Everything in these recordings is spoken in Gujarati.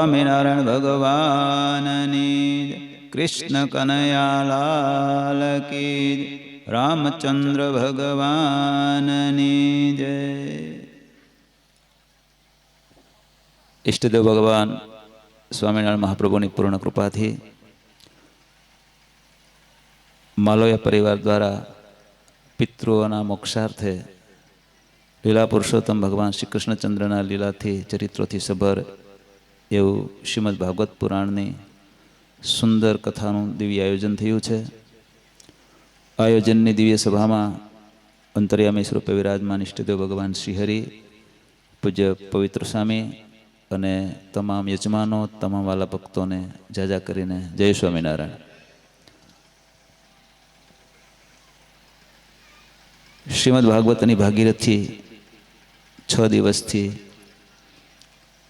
સ્વામિનારાયણ ભગવાનની જય. કૃષ્ણ કનૈયાલાલ કી જય. રામચંદ્ર ભગવાનની જય. ઈષ્ટદેવ ભગવાન સ્વામિનારાયણ મહાપ્રભુની પૂર્ણ કૃપાથી માલોયા પરિવાર દ્વારા પિતૃઓના મોક્ષાર્થે લીલા પુરુષોત્તમ ભગવાન શ્રી કૃષ્ણચંદ્રના લીલાથી ચરિત્રોથી સભર એવું શ્રીમદ ભાગવત પુરાણની સુંદર કથાનું દિવ્ય આયોજન થયું છે. આયોજનની દિવ્ય સભામાં અંતર્યામી સ્વરૂપે વિરાજમાન ઈષ્ટદેવ ભગવાન શ્રીહરિ, પૂજ્ય પવિત્ર સ્વામી અને તમામ યજમાનો, તમામ વાલા ભક્તોને જાજા કરીને જય સ્વામિનારાયણ. શ્રીમદ ભાગવતની ભાગીરથી 6 દિવસથી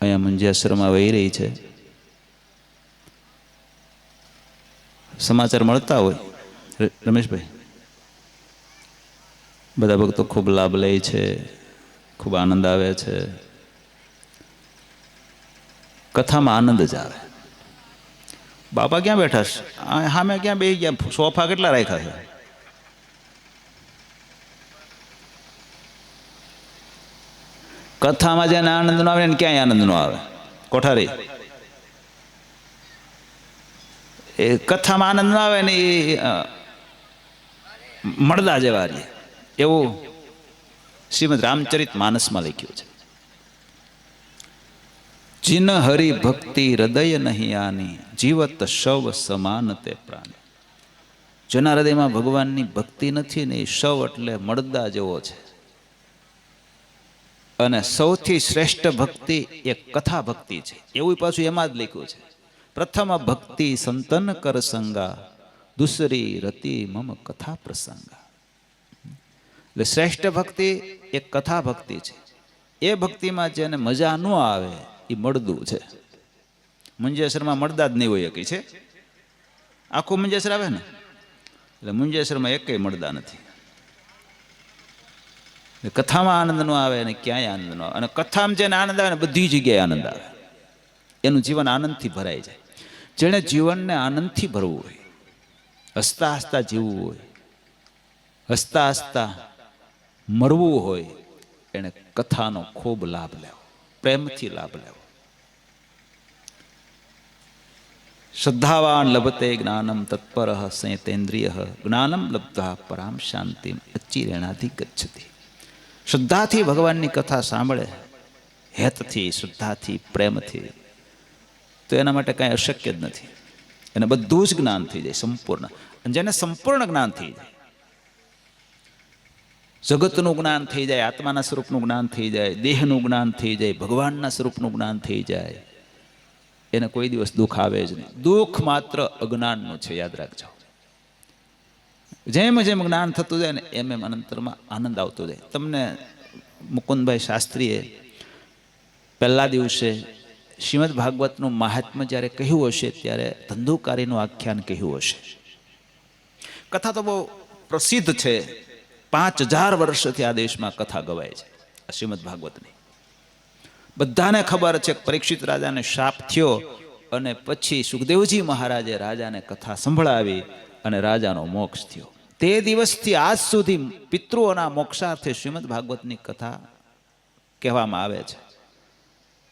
અહીંયા મુંજિયાસરમાં વહી રહી છે. સમાચાર મળતા હોય રમેશભાઈ, બધા ભક્તો ખૂબ લાભ લે છે, ખૂબ આનંદ આવે છે. કથામાં આનંદ જ આવે. બાપા ક્યાં બેઠા છે? સામે ક્યાં બે ગયા? સોફા કેટલા રાખ્યા છે? કથામાં જેને આનંદ નો આવે ને ક્યાંય આનંદ નો આવે. કોઠારી, એ કથામાં આનંદ નો આવે ને એ મળદા જેવા રે એવું શ્રીમદ રામચરિત માનસમાં લખ્યું છે. જીન હરિ ભક્તિ હૃદય નહીં આની, જીવત શવ સમાન તે પ્રાણી. જેના હૃદયમાં ભગવાનની ભક્તિ નથી ને એ શવ એટલે મળદા જેવો છે. અને સૌથી શ્રેષ્ઠ ભક્તિ એ કથા ભક્તિ છે એવું પાછું એમાં જ લખ્યું છે. પ્રથમ ભક્તિ સંતન કર સંગા, દુસરી રતિ મમ કથા પ્રસંગા. એટલે શ્રેષ્ઠ ભક્તિ એ કથા ભક્તિ છે. એ ભક્તિમાં જેને મજા ન આવે એ મળદું છે. મુંજેસરમાં મળદા જ નહીં હોય કે છે. આખું મુંજેસર આવે ને એટલે મુંજેસરમાં એકેય મળદા નથી. કથામાં આનંદ નો આવે અને ક્યાંય આનંદ નો આવે. અને કથામાં જેને આનંદ આવે ને બધી જગ્યાએ આનંદ આવે. એનું જીવન આનંદથી ભરાઈ જાય. જેણે જીવનને આનંદથી ભરવું હોય, હસતા હસતા જીવવું હોય, હસતા હસતા મરવું હોય, એણે કથાનો ખૂબ લાભ લેવો, પ્રેમથી લાભ લેવો. શ્રદ્ધાવાન લભતે જ્ઞાનમ તત્પર સંયતેન્દ્રિય, જ્ઞાનમ લબ્ધા પરામ શાંતિમ અચિરેણાધિ ગચ્છતિ. શ્રદ્ધાથી ભગવાનની કથા સાંભળે, હેતથી, શ્રદ્ધાથી, પ્રેમથી, તો એના માટે કાંઈ અશક્ય જ નથી. એને બધું જ જ્ઞાન થઈ જાય સંપૂર્ણ. અને જેને સંપૂર્ણ જ્ઞાન થઈ જાય, જગતનું જ્ઞાન થઈ જાય, આત્માના સ્વરૂપનું જ્ઞાન થઈ જાય, દેહનું જ્ઞાન થઈ જાય, ભગવાનના સ્વરૂપનું જ્ઞાન થઈ જાય, એને કોઈ દિવસ દુઃખ આવે જ નહીં. દુઃખ માત્ર અજ્ઞાનનું છે, યાદ રાખજો. જેમ જેમ જ્ઞાન થતું જાય ને એમ એમ અનંતરમાં આનંદ આવતો જાય. તમને મુકુંદભાઈ શાસ્ત્રીએ પહેલા દિવસે શ્રીમદ ભાગવતનું મહાત્મ્ય જ્યારે કહ્યું હશે ત્યારે ધંધુકારીનું આખ્યાન કહ્યું હશે. કથા તો બહુ પ્રસિદ્ધ છે. 5000 વર્ષથી આ દેશમાં કથા ગવાય છે આ શ્રીમદ ભાગવતની. બધાને ખબર છે કે પરીક્ષિત રાજાને શાપ થયો અને પછી સુખદેવજી મહારાજે રાજાને કથા સંભળાવી અને રાજાનો મોક્ષ થયો. તે દિવસથી આજ સુધી પિતૃઓના મોક્ષાર્થે શ્રીમદ ભાગવતની કથા કહેવામાં આવે છે.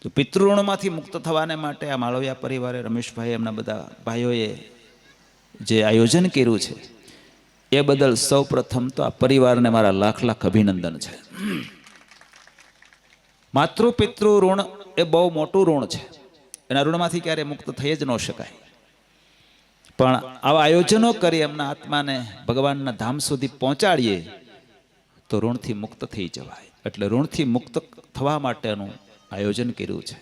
તો પિતૃઋણમાંથી મુક્ત થવાને માટે આ માળવિયા પરિવારે, રમેશભાઈ, એમના બધા ભાઈઓએ જે આયોજન કર્યું છે એ બદલ સૌ પ્રથમ તો આ પરિવારને મારા લાખ લાખ અભિનંદન છે. માતૃ પિતૃ ઋણ એ બહુ મોટું ઋણ છે. એના ઋણમાંથી ક્યારે મુક્ત થઈ જ ન શકાય. પણ આવા આયોજનો કરી એમના આત્માને ભગવાનના ધામ સુધી પહોંચાડીએ તો ઋણથી મુક્ત થઈ જવાય. એટલે ઋણથી મુક્ત થવા માટેનું આયોજન કર્યું છે.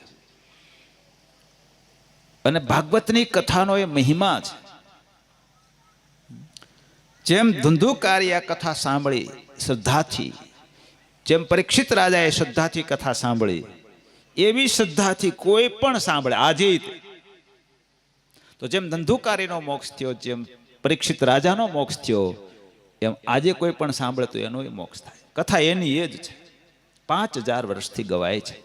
અને ભાગવતની કથાનો એ મહિમા છે. જેમ ધુંધુકારી આ કથા સાંભળી શ્રદ્ધાથી, જેમ પરીક્ષિત રાજાએ શ્રદ્ધાથી કથા સાંભળી, એવી શ્રદ્ધાથી કોઈ પણ સાંભળે આજે. તો જેમ ધંધુકારીનો મોક્ષ થયો, જેમ પરીક્ષિત રાજાનો મોક્ષ થયો, એમ આજે કોઈ પણ સાંભળે તો એનો મોક્ષ થાય. કથા એની એ જ છે. 5000 વર્ષથી ગવાય છે.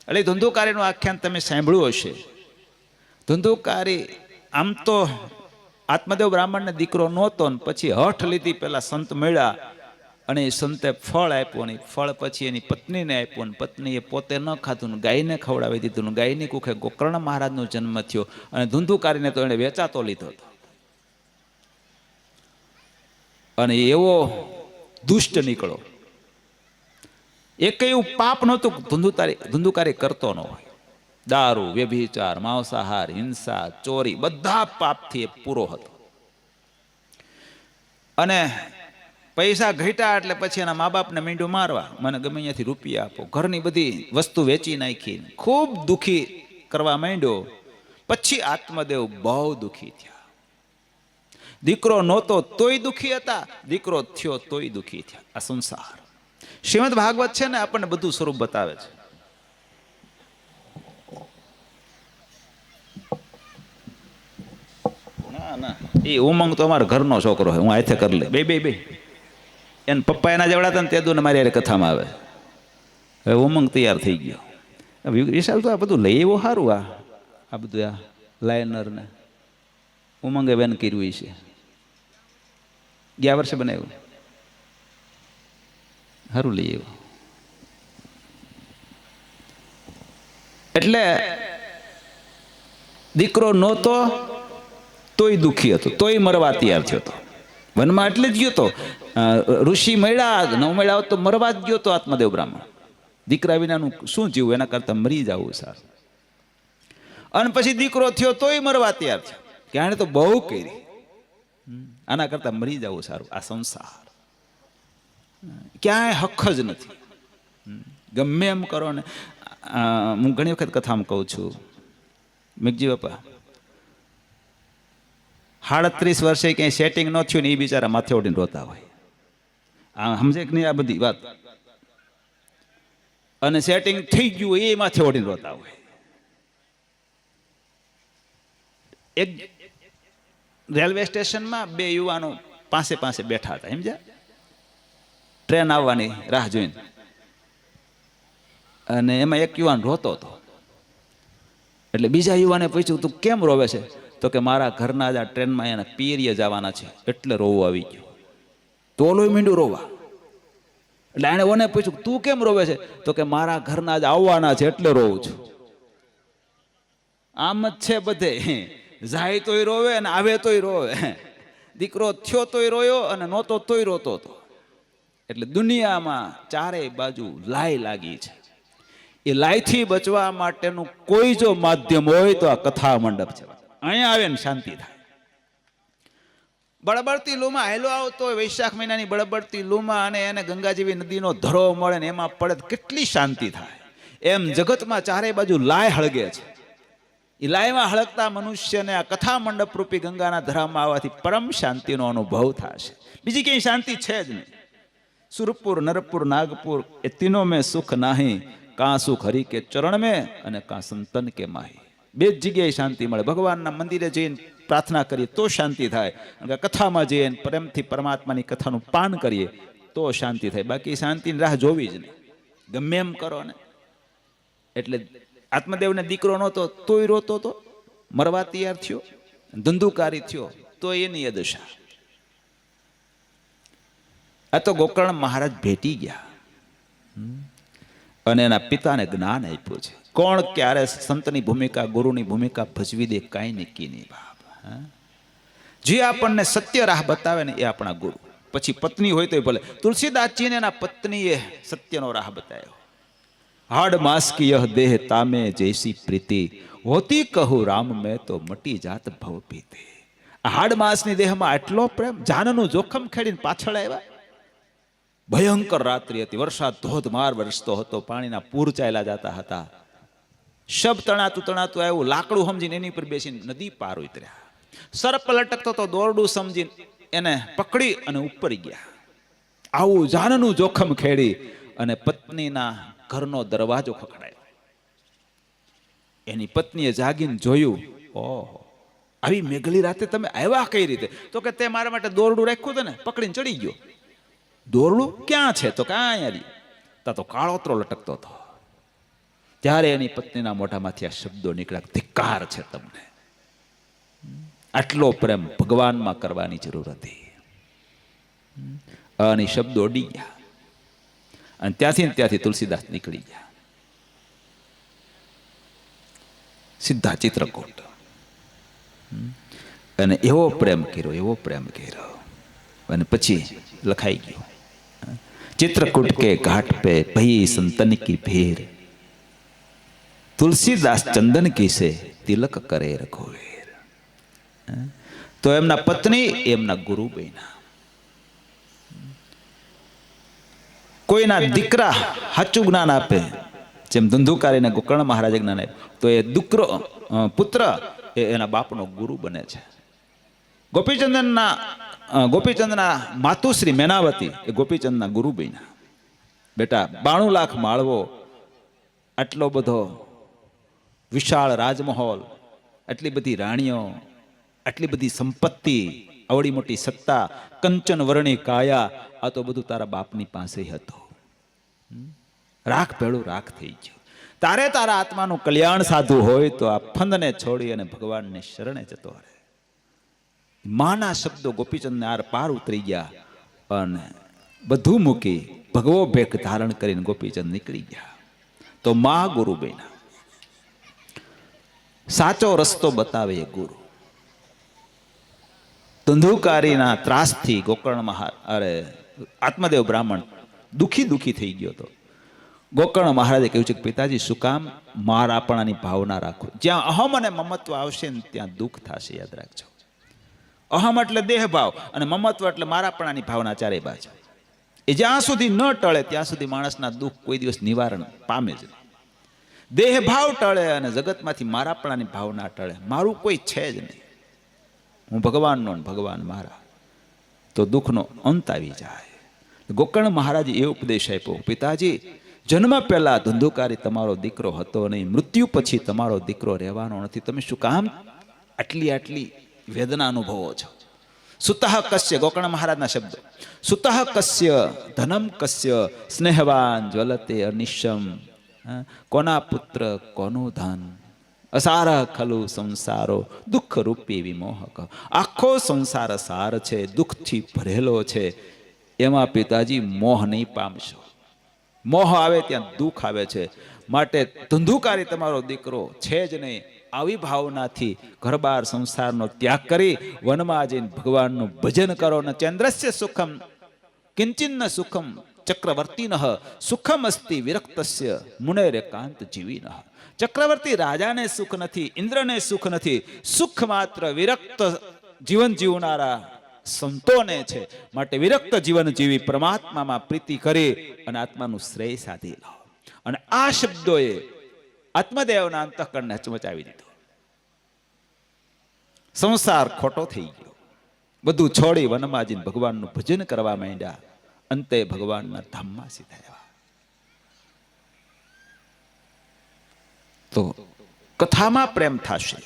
એટલે ધુંધુકારીનું આખ્યાન તમે સાંભળ્યું હશે. ધુંધુકારી આમ તો આત્મદેવ બ્રાહ્મણને દીકરો નહોતો ને પછી હઠ લીધી, પેલા સંત મળ્યા અને એ સંતે ફળ આપ્યું, અને ફળ પછી એની પત્નીને આપ્યું, અને પત્નીએ પોતે ન ખાધું ને ગાયને ખવડાવી દીધું, ને ગાયની કુખે ગોકર્ણ મહારાજનો જન્મ થયો, અને ધુંધુકારીને તો એણે વેચાતો લીધો હતો. અને એવો દુષ્ટ નીકળો, એક એવું પાપ નહોતું ધુંધુકારી કરતો ન હોય. દારૂ, વ્યભિચાર, માંસાહાર, હિંસા, ચોરી, બધા પાપથી એ પૂરો હતો. અને પૈસા ઘટ્યા એટલે પછી એના મા બાપને મીંડું મારવા, મને ગમે ત્યાંથી રૂપિયા આપો, ઘરની બધી વસ્તુ વેચી નાખી, ખૂબ દુઃખી કરવા માંડ્યો. પછી આત્મદેવ બહુ દુઃખી થયા. દીકરો નહોતો તોય દુઃખી હતા, દીકરો થયો તોય દુઃખી થયા. આ સંસાર. શ્રીમદ ભાગવત છે ને આપણને બધું સ્વરૂપ બતાવે છે. ના એ ઉમંગ તો અમારા ઘરનો છોકરો હોય, હું આથે કરી લે. બે એને પપ્પા એના જેવડા હતા ને તે દુને મારી કથામાં આવે. હવે ઉમંગ તૈયાર થઈ ગયો. વિશાલ તો આ બધું લઈ એવો સારું, આ બધું આ લાયનર ને ઉમંગે બેન કર્યું છે. ગયા વર્ષે બનાવ્યું, સારું લઈ એવું. એટલે દીકરો નહોતો તોય દુઃખી હતો, તોય મરવા તૈયાર થયો હતો. વનમાં એટલે જ ગયો હતો. ઋષિ મળ્યા ન મળ્યા તો મરવા જ ગયો હતો આત્મદેવ બ્રાહ્મણ. દીકરા વિનાનું શું જીવવું, એના કરતા મરી જવું સારું. અને પછી દીકરો થયો તોય મરવા તૈયાર થયો, કે આણે તો બહુ કરી, આના કરતા મરી જવું સારું. આ સંસાર ક્યાંય હક જ નથી. ગમે એમ કરો ને. હું ઘણી વખત કથામાં કહું છું, મેઘજી બાપા 37 વર્ષે ક્યાંય સેટિંગ ન થયું ને એ બિચારા માથે ઓઢીને રોતા હોય. સમજે કે નહીં આ બધી વાત? અને સેટિંગ થઈ ગયું એ માથે ઓઢીને રોતા હોય. એક રેલવે સ્ટેશનમાં બે યુવાનો પાસે બેઠા હતા, સમજ્યા? ટ્રેન આવવાની રાહ જોઈને. અને એમાં એક યુવાન રોતો હતો. એટલે બીજા યુવાને પૂછ્યું, તું કેમ રોવે છે? તો કે મારા ઘરના જ આ ટ્રેનમાં એના પિયરીએ જવાના છે એટલે રોવું આવી ગયું. તો ઓલોય મીંડું રોવા. એટલે એણે ઓને પૂછ્યું, તું કેમ રોવે છે? તો કે મારા ઘરના જ આવવાના છે એટલે રોવું છું. આમ જ છે બધે, જાય તોય રોવે અને આવે તોય રોવે. દીકરો થયો તોય રોયો અને નહોતો તોય રોતો હતો. એટલે દુનિયામાં ચારેય બાજુ લાય લાગી છે. એ લાયથી બચવા માટેનું કોઈ જો માધ્યમ હોય તો આ કથા મંડપ છે. અહીંયા આવે ને શાંતિ થાય. બળબડતી લૂમાં હેલો આવતો હોય, વૈશાખ મહિનાની બળબડતી લૂમાં, અને એને ગંગા જેવી નદીનો ધરો મળે ને એમાં પડે કેટલી શાંતિ થાય. એમ જગતમાં ચારે બાજુ લાય હળગે છે. એ લાયમાં હળગતા મનુષ્યને આ કથા મંડપ રૂપી ગંગાના ધરામાં આવવાથી પરમ શાંતિનો અનુભવ થશે. બીજી ક્યાંય શાંતિ છે જ નહીં. સુરપુર, નરપુર, નાગપુર એ તીનો મેં સુખ નાહી, કાં સુખ હરિ કે ચરણ મેં અને કાં સંતન કે માહી. બે જ જગ્યાએ શાંતિ મળે. ભગવાનના મંદિરે જઈને પ્રાર્થના કરીએ તો શાંતિ થાય, અને કથામાં જઈએ પ્રેમથી પરમાત્માની કથાનું પાન કરીએ તો શાંતિ થાય. બાકી શાંતિની રાહ જોવી જ નહીં, ગમે એમ કરો ને. એટલે આત્મદેવને દીકરો નહોતો તોય રોતો હતો, મરવા તૈયાર થયો, ધંધુકારી થયો તો એની એ દશા. આ તો ગોકર્ણ મહારાજ ભેટી ગયા અને એના પિતાને જ્ઞાન આપ્યું છે. કોણ ક્યારે સંતની ભૂમિકા, ગુરુની ભૂમિકા ભજવી દે કાંઈ નક્કી નહીં બાપ. જે આપણને સત્ય રાહ બતાવે ને એ આપણા ગુરુ. પછી પત્ની હોય તો ભલે. તુલસીદાસજીને એના પત્નીએ સત્યનો રાહ બતાવ્યો. હાડ માસ કી યહ દેહ તામે જૈસી પ્રીતિ, હોતી કહું રામ મેં તો મટી જાત ભવ પીતે. આ હાડ માસની દેહમાં આટલો પ્રેમ, જાનનું જોખમ ખેડીને પાછળ આવ્યા. ભયંકર રાત્રિ હતી, વરસાદ ધોધમાર વરસતો હતો, પાણીના પૂર ચાલ્યા જતા હતા. શબ તણાતું આવ્યું, લાકડું સમજીને એની પર બેસીને નદી પાર ઉતર્યા. સર્પ લટકતો તો દોરડું સમજીને એને પકડી અને ઉપર ગયા. આવું જાનનું જોખમ ખેડી અને પત્નીના ઘરનો દરવાજો ખખડાયો. એની પત્નીએ જાગીને જોયું, ઓહો, આવી મેઘલી રાતે તમે આવ્યા કઈ રીતે? તો કે તે મારા માટે દોરડું રાખ્યું હતું ને, પકડીને ચડી ગયો. દોરડું ક્યાં છે? તો ક્યાં અહીંયા તો કાળોતરો લટકતો હતો. ત્યારે એની પત્નીના મોઢામાંથી આ શબ્દો નીકળ્યા, ધિક્કાર છે તમને, આટલો પ્રેમ ભગવાનમાં કરવાની જરૂર હતી. અને શબ્દો અડી ગયા અને ત્યાંથી તુલસીદાસ નીકળી ગયા સીધા ચિત્રકૂટ. અને એવો પ્રેમ કર્યો અને પછી લખાઈ ગયો, चित्रकूट के घाट पे भई संतन की भीड़, तुलसीदास चंदन की से तिलक करे रघुवीर. तो एमना पत्नी एमना गुरु बन्या. कोईना दीकरा हाचू ज्ञान आपे, जेम धंधुकारीने गोकर्ण महाराज ज्ञान आप्युं, तो ए दुकरो पुत्र एना बापनो गुरु बने छे. गोपीचंदना मातुश्री मेनावती ए गोपीचंदना गुरु बन्या. बेटा 92 लाख माळवो, आटलो बधो विशाल राजमहल, आटली बधी राणीओ, आटली बधी संपत्ति, आवड़ी मोटी सत्ता, कंचन वर्णी काया, आ तो बधुं तारा बापनी पासे हतो. राख पेड़ू राख थई गयो. तारे तारा आत्मानुं कल्याण साधु होय तो आ फंदने छोड़ी अने भगवानने शरणे जतो रहे. माना शब्दों गोपीचंद ने आर पार उतरी गया अने बधु मूकी भगवो भेख धारण करीने गोपीचंद निकली गया. तो मां गुरु बन्या. साचो रस्तो बतावे गुरु. धंधुकारीना त्रासथी गोकर्ण अरे आत्मदेव ब्राह्मण दुखी थई गयो तो गोकर्ण महाराजे कह्युं छे के पिताजी शुं काम मारापणानी भावना राखो. ज्यां अहम अने ममत्व आवशे ने त्यां दुख थशे, याद राखजो. अहम एटले देह भाव अने ममत्व एटले मारापणानी भावना चारे बाजु. ए ज्यां सुधी न टळे त्यां सुधी माणसना दुख कोई दिवस निवारण पामे ज नहीं. देह भाव टळे अने जगतमांथी मारापणानी भावना टळे. मारुं कोई छे ज नहीं, हूँ भगवाननो ने भगवान मारा, तो दुखनो अंत आवी जाय. गोकर्ण महाराज ए उपदेश आप्यो, पिताजी जन्म पहेला धंधुकारी तमारो दीकरो हतो नहीं, मृत्यु पछी तमारो दीकरो रहेवानो नथी. तमे शुं काम आटली वेदना अनुभवो छो? सुतः कस्य, गोकर्ण महाराजना शब्द, सुतः कस्य धनम कस्य स्नेहवान ज्वलते अनिशम. कोना पुत्र कोनु धन, असार खलु संसारो दुख रूपी विमोहक. आखो संसार सार छे, दुख थी भरेलो छे. एमां पिताजी मोह नहीं पामशो. मोह आवे त्यां दुख आवे छे. माटे धंधुकारी तमारो दीकरो छे ज नहीं. આવી ભાવનાથી ઘરબાર સંસારનો ત્યાગ કરી વનમાં જઈને ભગવાનનું ભજન કરો. ને ચંદ્રસ્ય સુખમ કિંચિન્ન સુખમ ચક્રવર્તીનઃ સુખમ અસ્તિ વિરક્તસ્ય મુનેરેકાંત જીવીનઃ. ચક્રવર્તી રાજાને સુખ નથી, ઇન્દ્રને સુખ નથી, સુખ માત્ર વિરક્ત જીવન જીવનારા સંતોને છે. માટે વિરક્ત જીવન જીવી પરમાત્મામાં પ્રીતિ કરી અને આત્માનું શ્રેય સાધી લો. અને આ શબ્દોએ આત્મદેવના અંતઃકરણને હચમચાવી દીધો. સંસાર ખોટો થઈ ગયો. બધું છોડી વનમાં જઈને ભગવાનનું ભજન કરવા માંડ્યા. અંતે ભગવાનના ધામમાં સીધા. તો કથામાં પ્રેમ થશે,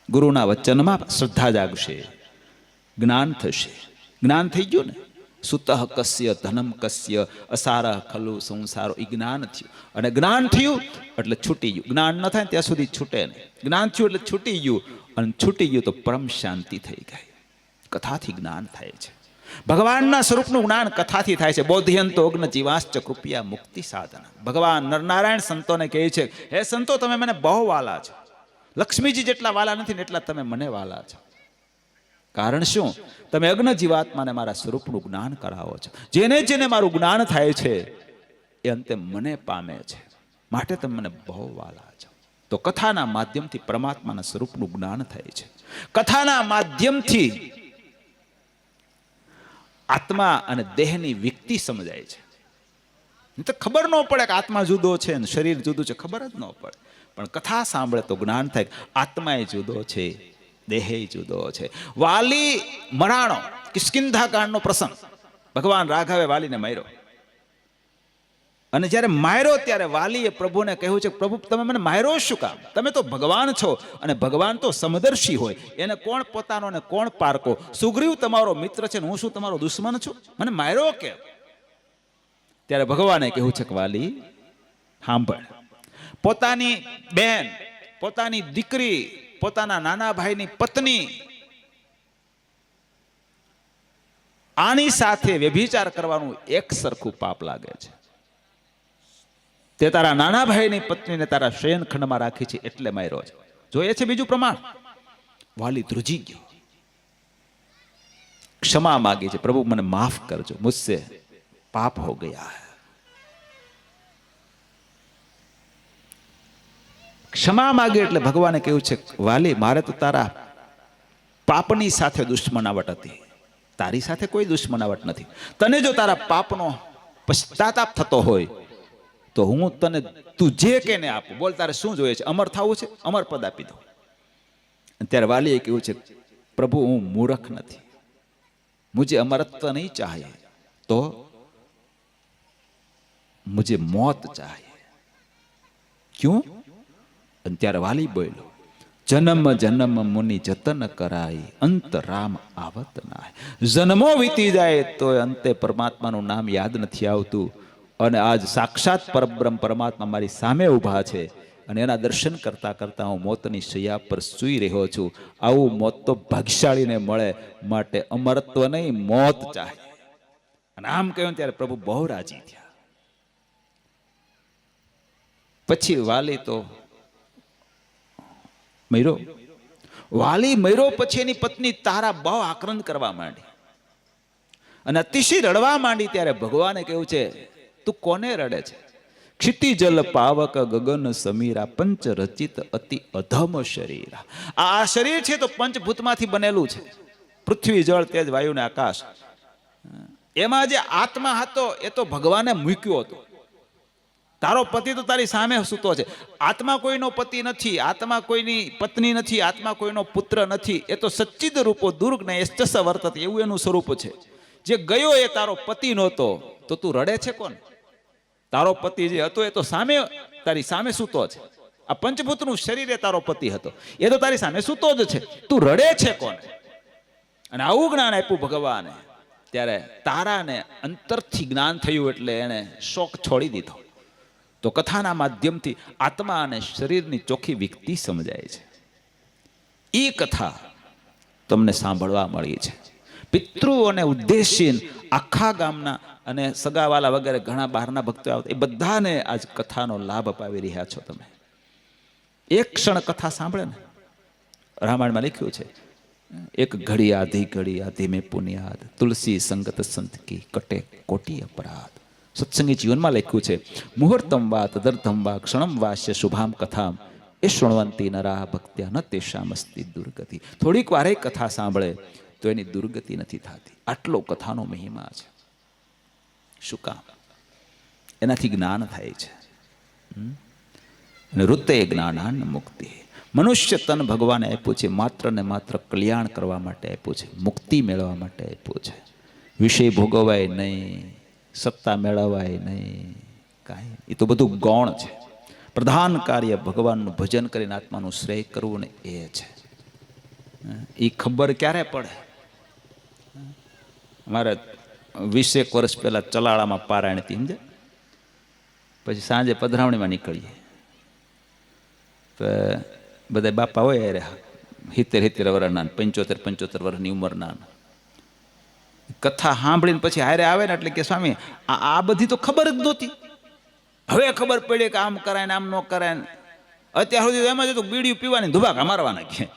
ગુરુના વચનમાં શ્રદ્ધા જાગશે, જ્ઞાન થશે. જ્ઞાન થઈ ગયું ને, સુતઃ કસ્ય ધનમ કસ્ય અસારઃ ખલુ સંસારો. એ જ્ઞાન થયું. અને જ્ઞાન થયું એટલે છૂટી ગયું. જ્ઞાન ન થાય ત્યાં સુધી છૂટે નહીં. જ્ઞાન થયું એટલે છૂટી ગયું, અને છૂટી ગયું તો પરમ શાંતિ થઈ ગઈ. કથાથી જ્ઞાન થાય છે. ભગવાનના સ્વરૂપનું જ્ઞાન કથાથી થાય છે. બોધયંતો અગ્ન જીવાશ્ચ કૃપયા મુક્તિ સાધન. ભગવાન નરનારાયણ સંતોને કહે છે, હે સંતો તમે મને બહુ વાલા છો. લક્ષ્મીજી જેટલા વાલા નથી ને એટલા તમે મને વાલા છો. કારણ શું? તમે અગ્ન જીવાત્માને મારા સ્વરૂપનું જ્ઞાન કરાવો છો. જેને જેને મારું જ્ઞાન થાય છે એ અંતે મને પામે છે. માટે તમે મને બહુ વાલા છો. તો કથાના માધ્યમથી પરમાત્માના સ્વરૂપનું જ્ઞાન થાય છે. કથાના માધ્યમથી આત્મા અને દેહની વિકતિ સમજાય છે. તો ખબર ન પડે કે આત્મા જુદો છે અને શરીર જુદું છે, ખબર જ ન પડે. પણ કથા સાંભળે તો જ્ઞાન થાય આત્મા એ જુદો છે, દેહ જુદો છે. વાલી મરાણો, કિષ્કિંધા કાંડનો પ્રસંગ. ભગવાન રાઘવે વાલીને માર્યો, અને જ્યારે માર્યો ત્યારે વાલીએ પ્રભુને કહ્યું છે, પ્રભુ તમે મને માર્યો શું કામ? તમે તો ભગવાન છો, અને ભગવાન તો સમદર્શી હોય. એને કોણ પોતાનો ને કોણ પારકો? સુગ્રીવ તમારો મિત્ર છે ને હું શું તમારો દુશ્મન છું? મને માર્યો કેમ? ત્યારે ભગવાને કહ્યું છે કે વાલી સાંભળ, પોતાની બહેન, પોતાની દીકરી, પોતાના નાના ભાઈની પત્ની, આની સાથે વ્યભિચાર કરવાનું એક સરખું પાપ લાગે છે. તે તારા નાના ભાઈની પત્નીને તારા શયનખંડમાં રાખી છે એટલે માર્યો છે. જોઈએ છે બીજું પ્રમાણ. વાલી ધ્રુજી ગયો, ક્ષમા માગી છે, પ્રભુ મને માફ કરજો, મુझसे પાપ હો ગયા હૈ. ક્ષમા માગી એટલે ભગવાને કહ્યું છે, વાલી મારે તો તારા પાપની સાથે દુશ્મનાવટ હતી, તારી સાથે કોઈ દુશ્મનાવટ નથી. તને જો તારા પાપનો પશ્ચાતાપ થતો હોય તો હું તને તું જે કેને આપું. બોલ તારે શું જોઈએ છે? અમર થવું છે? અમર પદ આપી દો. ત્યારે વાલીએ કહ્યું છે, પ્રભુ હું મૂર્ખ નથી, મુझे अमरत्व नहीं चाहिए, तो मुझे मौत चाहिए. क्यों? ત્યારે વાલી બોલ્યો, જન્મ જન્મ મુનિ જતન કરાય, અંત રામ આવત નાય. જન્મો વીતી જાય તો અંતે પરમાત્માનું નામ યાદ નથી આવતું. અને આજ સાક્ષાત પરબ્રહ્મ પરમાત્મા મારી સામે ઊભા છે અને એના દર્શન કરતા કરતા હું મોતની શૈયા પર સૂઈ રહ્યો છું. આવું મોત તો ભાગ્યશાળીને મળે, માટે અમરત્વ નહીં મોત ચાહે. અને આમ કહ્યું ત્યારે પ્રભુ બહુ રાજી થયા. પછી વાલી તો મર્યો. વાલી મર્યો પછી એની પત્ની તારા બહુ આક્રંદ કરવા માંડી અને અતિશય રડવા માંડી. ત્યારે ભગવાને કહ્યું છે, તું કોને રડે છે? ક્ષિતિજલ પાવક ગગન સમીરા, પંચ રચિત અતિ અધમ શરીરા. આ શરીર છે તો પંચભૂતમાંથી બનેલું છે, પૃથ્વી જળ તેજ વાયુ ને આકાશ. એમાં જે આત્મા હતો એ તો ભગવાને મૂક્યો હતો. તારો પતિ તો તારી સામે સૂતો છે. આત્મા કોઈનો પતિ નથી, આત્મા કોઈની પત્ની નથી, આત્મા કોઈનો પુત્ર નથી. એ તો સચ્ચિદ રૂપો દુર્ગને એસ્ચસ વર્તત, એવું એનું સ્વરૂપ છે. જે ગયો એ તારો પતિ નહોતો, તો તું રડે છે કોણ? તારો પતિ જે હતો એ તો સામે તારી સામે સૂતો છે. આ પંચભૂતનું શરીર એ તારો પતિ હતો, એ તો તારી સામે સૂતો જ છે. તું રડે છે કોને? અને આવું જ્ઞાન આપ્યું ભગવાને. ત્યારે તારાને અંતરથી જ્ઞાન થયું એટલે એને શોક છોડી દીધો. તો કથાના માધ્યમથી આત્મા અને શરીરની ચોખ્ખી વિકતિ સમજાય છે. એ કથા તમને સાંભળવા મળી છે. પિતૃઓને ઉદ્દેશીને આખા ગામના અને સગાવાલા વગેરે ઘણા બહારના ભક્તો આવતા, એ બધાને આજ કથાનો લાભ અપાવી રહ્યા છો તમે. એક ક્ષણ કથા સાંભળે ને, રામાયણમાં લખ્યું છે, એક ઘડી આધી ઘડી આધી મેં પુનિયાદ, તુલસી સંગત સંત કી કટે કોટી અપરાધ. સત્સંગી જીવનમાં લખ્યું છે, મુહૂર્તમ વા તદર્થમ વા ક્ષણમ વાસ્ય શુભામ કથામ, એ શૃણવંતી નરા ભક્ત્યા ન તેષામ અસ્તિ દુર્ગતિ. થોડીક વારે કથા સાંભળે તો એની દુર્ગતિ નથી થતી. આટલો કથાનો મહિમા છે. શું કામ? એનાથી જ્ઞાન થાય છે. ઋતે જ્ઞાનાન મુક્તિ. મનુષ્ય તન ભગવાને આપ્યું છે માત્ર ને માત્ર કલ્યાણ કરવા માટે આપ્યું છે, મુક્તિ મેળવવા માટે આપ્યું છે. વિષય ભોગવાય નહીં, સત્તા મેળવાય નહીં, કાંઈ. એ તો બધું ગૌણ છે. પ્રધાન કાર્ય ભગવાનનું ભજન કરીને આત્માનું શ્રેય કરવું ને એ છે. એ ખબર ક્યારે પડે? મારે 20 વર્ષ પહેલા ચલાળામાં પારાયણ હતી, સમજે. પછી સાંજે પધરાવણીમાં નીકળીએ તો બધા બાપા હોય અરે 70 વર્ષના, 75 વર્ષની ઉંમરના. કથા સાંભળીને પછી હારે આવે ને એટલે કે સ્વામી આ બધી તો ખબર જ નહોતી, હવે ખબર પડી કે આમ કરાય ને આમ ન કરાય ને. અત્યાર સુધી એમ જ હતું, બીડીયું પીવાની ધુબાકા મારવાના કે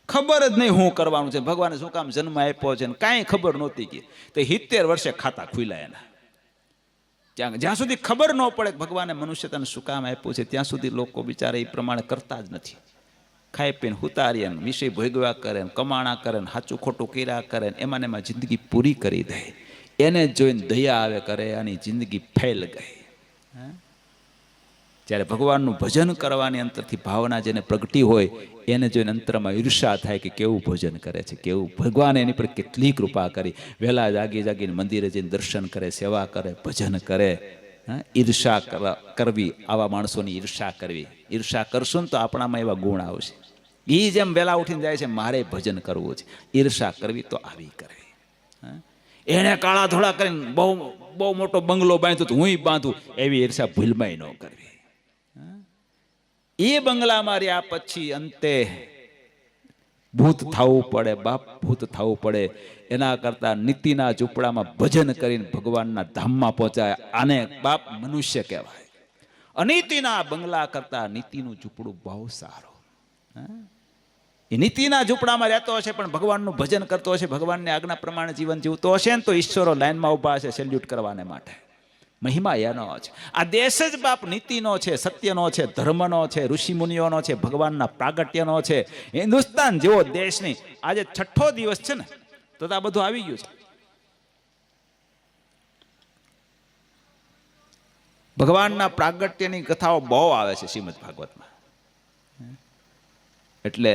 ખબર જ નહીં શું કરવાનું છે, ભગવાને શું કામ જન્મ આપ્યો છે ને કાંઈ ખબર નહોતી. કે તો 70 વર્ષે ખાતા ખુલ્યા એના. જ્યાં સુધી ખબર ન પડે કે ભગવાને મનુષ્ય તને શું કામ આપ્યું છે, ત્યાં સુધી લોકો બિચારા એ પ્રમાણે કરતા જ નથી. ખાઈ પીને હુતારીએ ને વિષય ભોગવ્યા કરે ને કમાણા કરે ને સાચું ખોટું કર્યા કરે ને એમાં જિંદગી પૂરી કરી દે. એને જોઈને દયા આવે કરે, આની જિંદગી ફેલ ગઈ. જ્યારે ભગવાનનું ભજન કરવાની અંતરથી ભાવના જેને પ્રગટી હોય એને જોઈને અંતરમાં ઈર્ષા થાય કે કેવું ભજન કરે છે, કેવું ભગવાને એની પર કેટલી કૃપા કરી. વહેલા જાગીને મંદિરે જઈને દર્શન કરે, સેવા કરે, ભજન કરે. ઈર્ષા કરવી, આવા માણસોની ઈર્ષા કરવી. ઈર્ષા કરશું ને તો આપણામાં એવા ગુણ આવશે. એ જેમ વહેલા ઉઠીને જાય છે મારે ભજન કરવું છે, ઈર્ષા કરવી તો આવી કરવી. એણે કાળા ધોળા કરીને બહુ મોટો બંગલો બાંધ્યો તો હું બાંધું, એવી ઈર્ષા ભૂલમાંય ન કરવી. એ બંગલામાં રહ્યા પછી અંતે ભૂત થવું પડે, બાપ ભૂત થવું પડે, એના કરતા નીતિના ઝૂંપડામાં ભજન કરીને ભગવાનના ધામમાં પહોંચાય. આને બાપ મનુષ્ય કહેવાય. અનીતિના બંગલા કરતા નીતિનું ઝૂંપડું બહુ સારું. એ નીતિના ઝૂંપડામાં રહેતો હશે પણ ભગવાનનું ભજન કરતો હશે, ભગવાનની આજ્ઞા પ્રમાણે જીવન જીવતો હશે ને તો ઈશ્વરો લાઈનમાં ઊભા હશે સેલ્યુટ કરવાને માટે. મહિમા એનો છે. આ દેશ જ બાપ નીતિનો છે, સત્યનો છે, ધર્મનો છે, ઋષિમુનિઓનો છે, ભગવાનના પ્રાગટ્યનો છે. હિન્દુસ્તાન જેવો દેશ નહીં. આજે 6થો દિવસ છે ને તો આ બધું આવી ગયું છે. ભગવાનના પ્રાગટ્યની કથાઓ બહુ આવે છે શ્રીમદ ભાગવતમાં. એટલે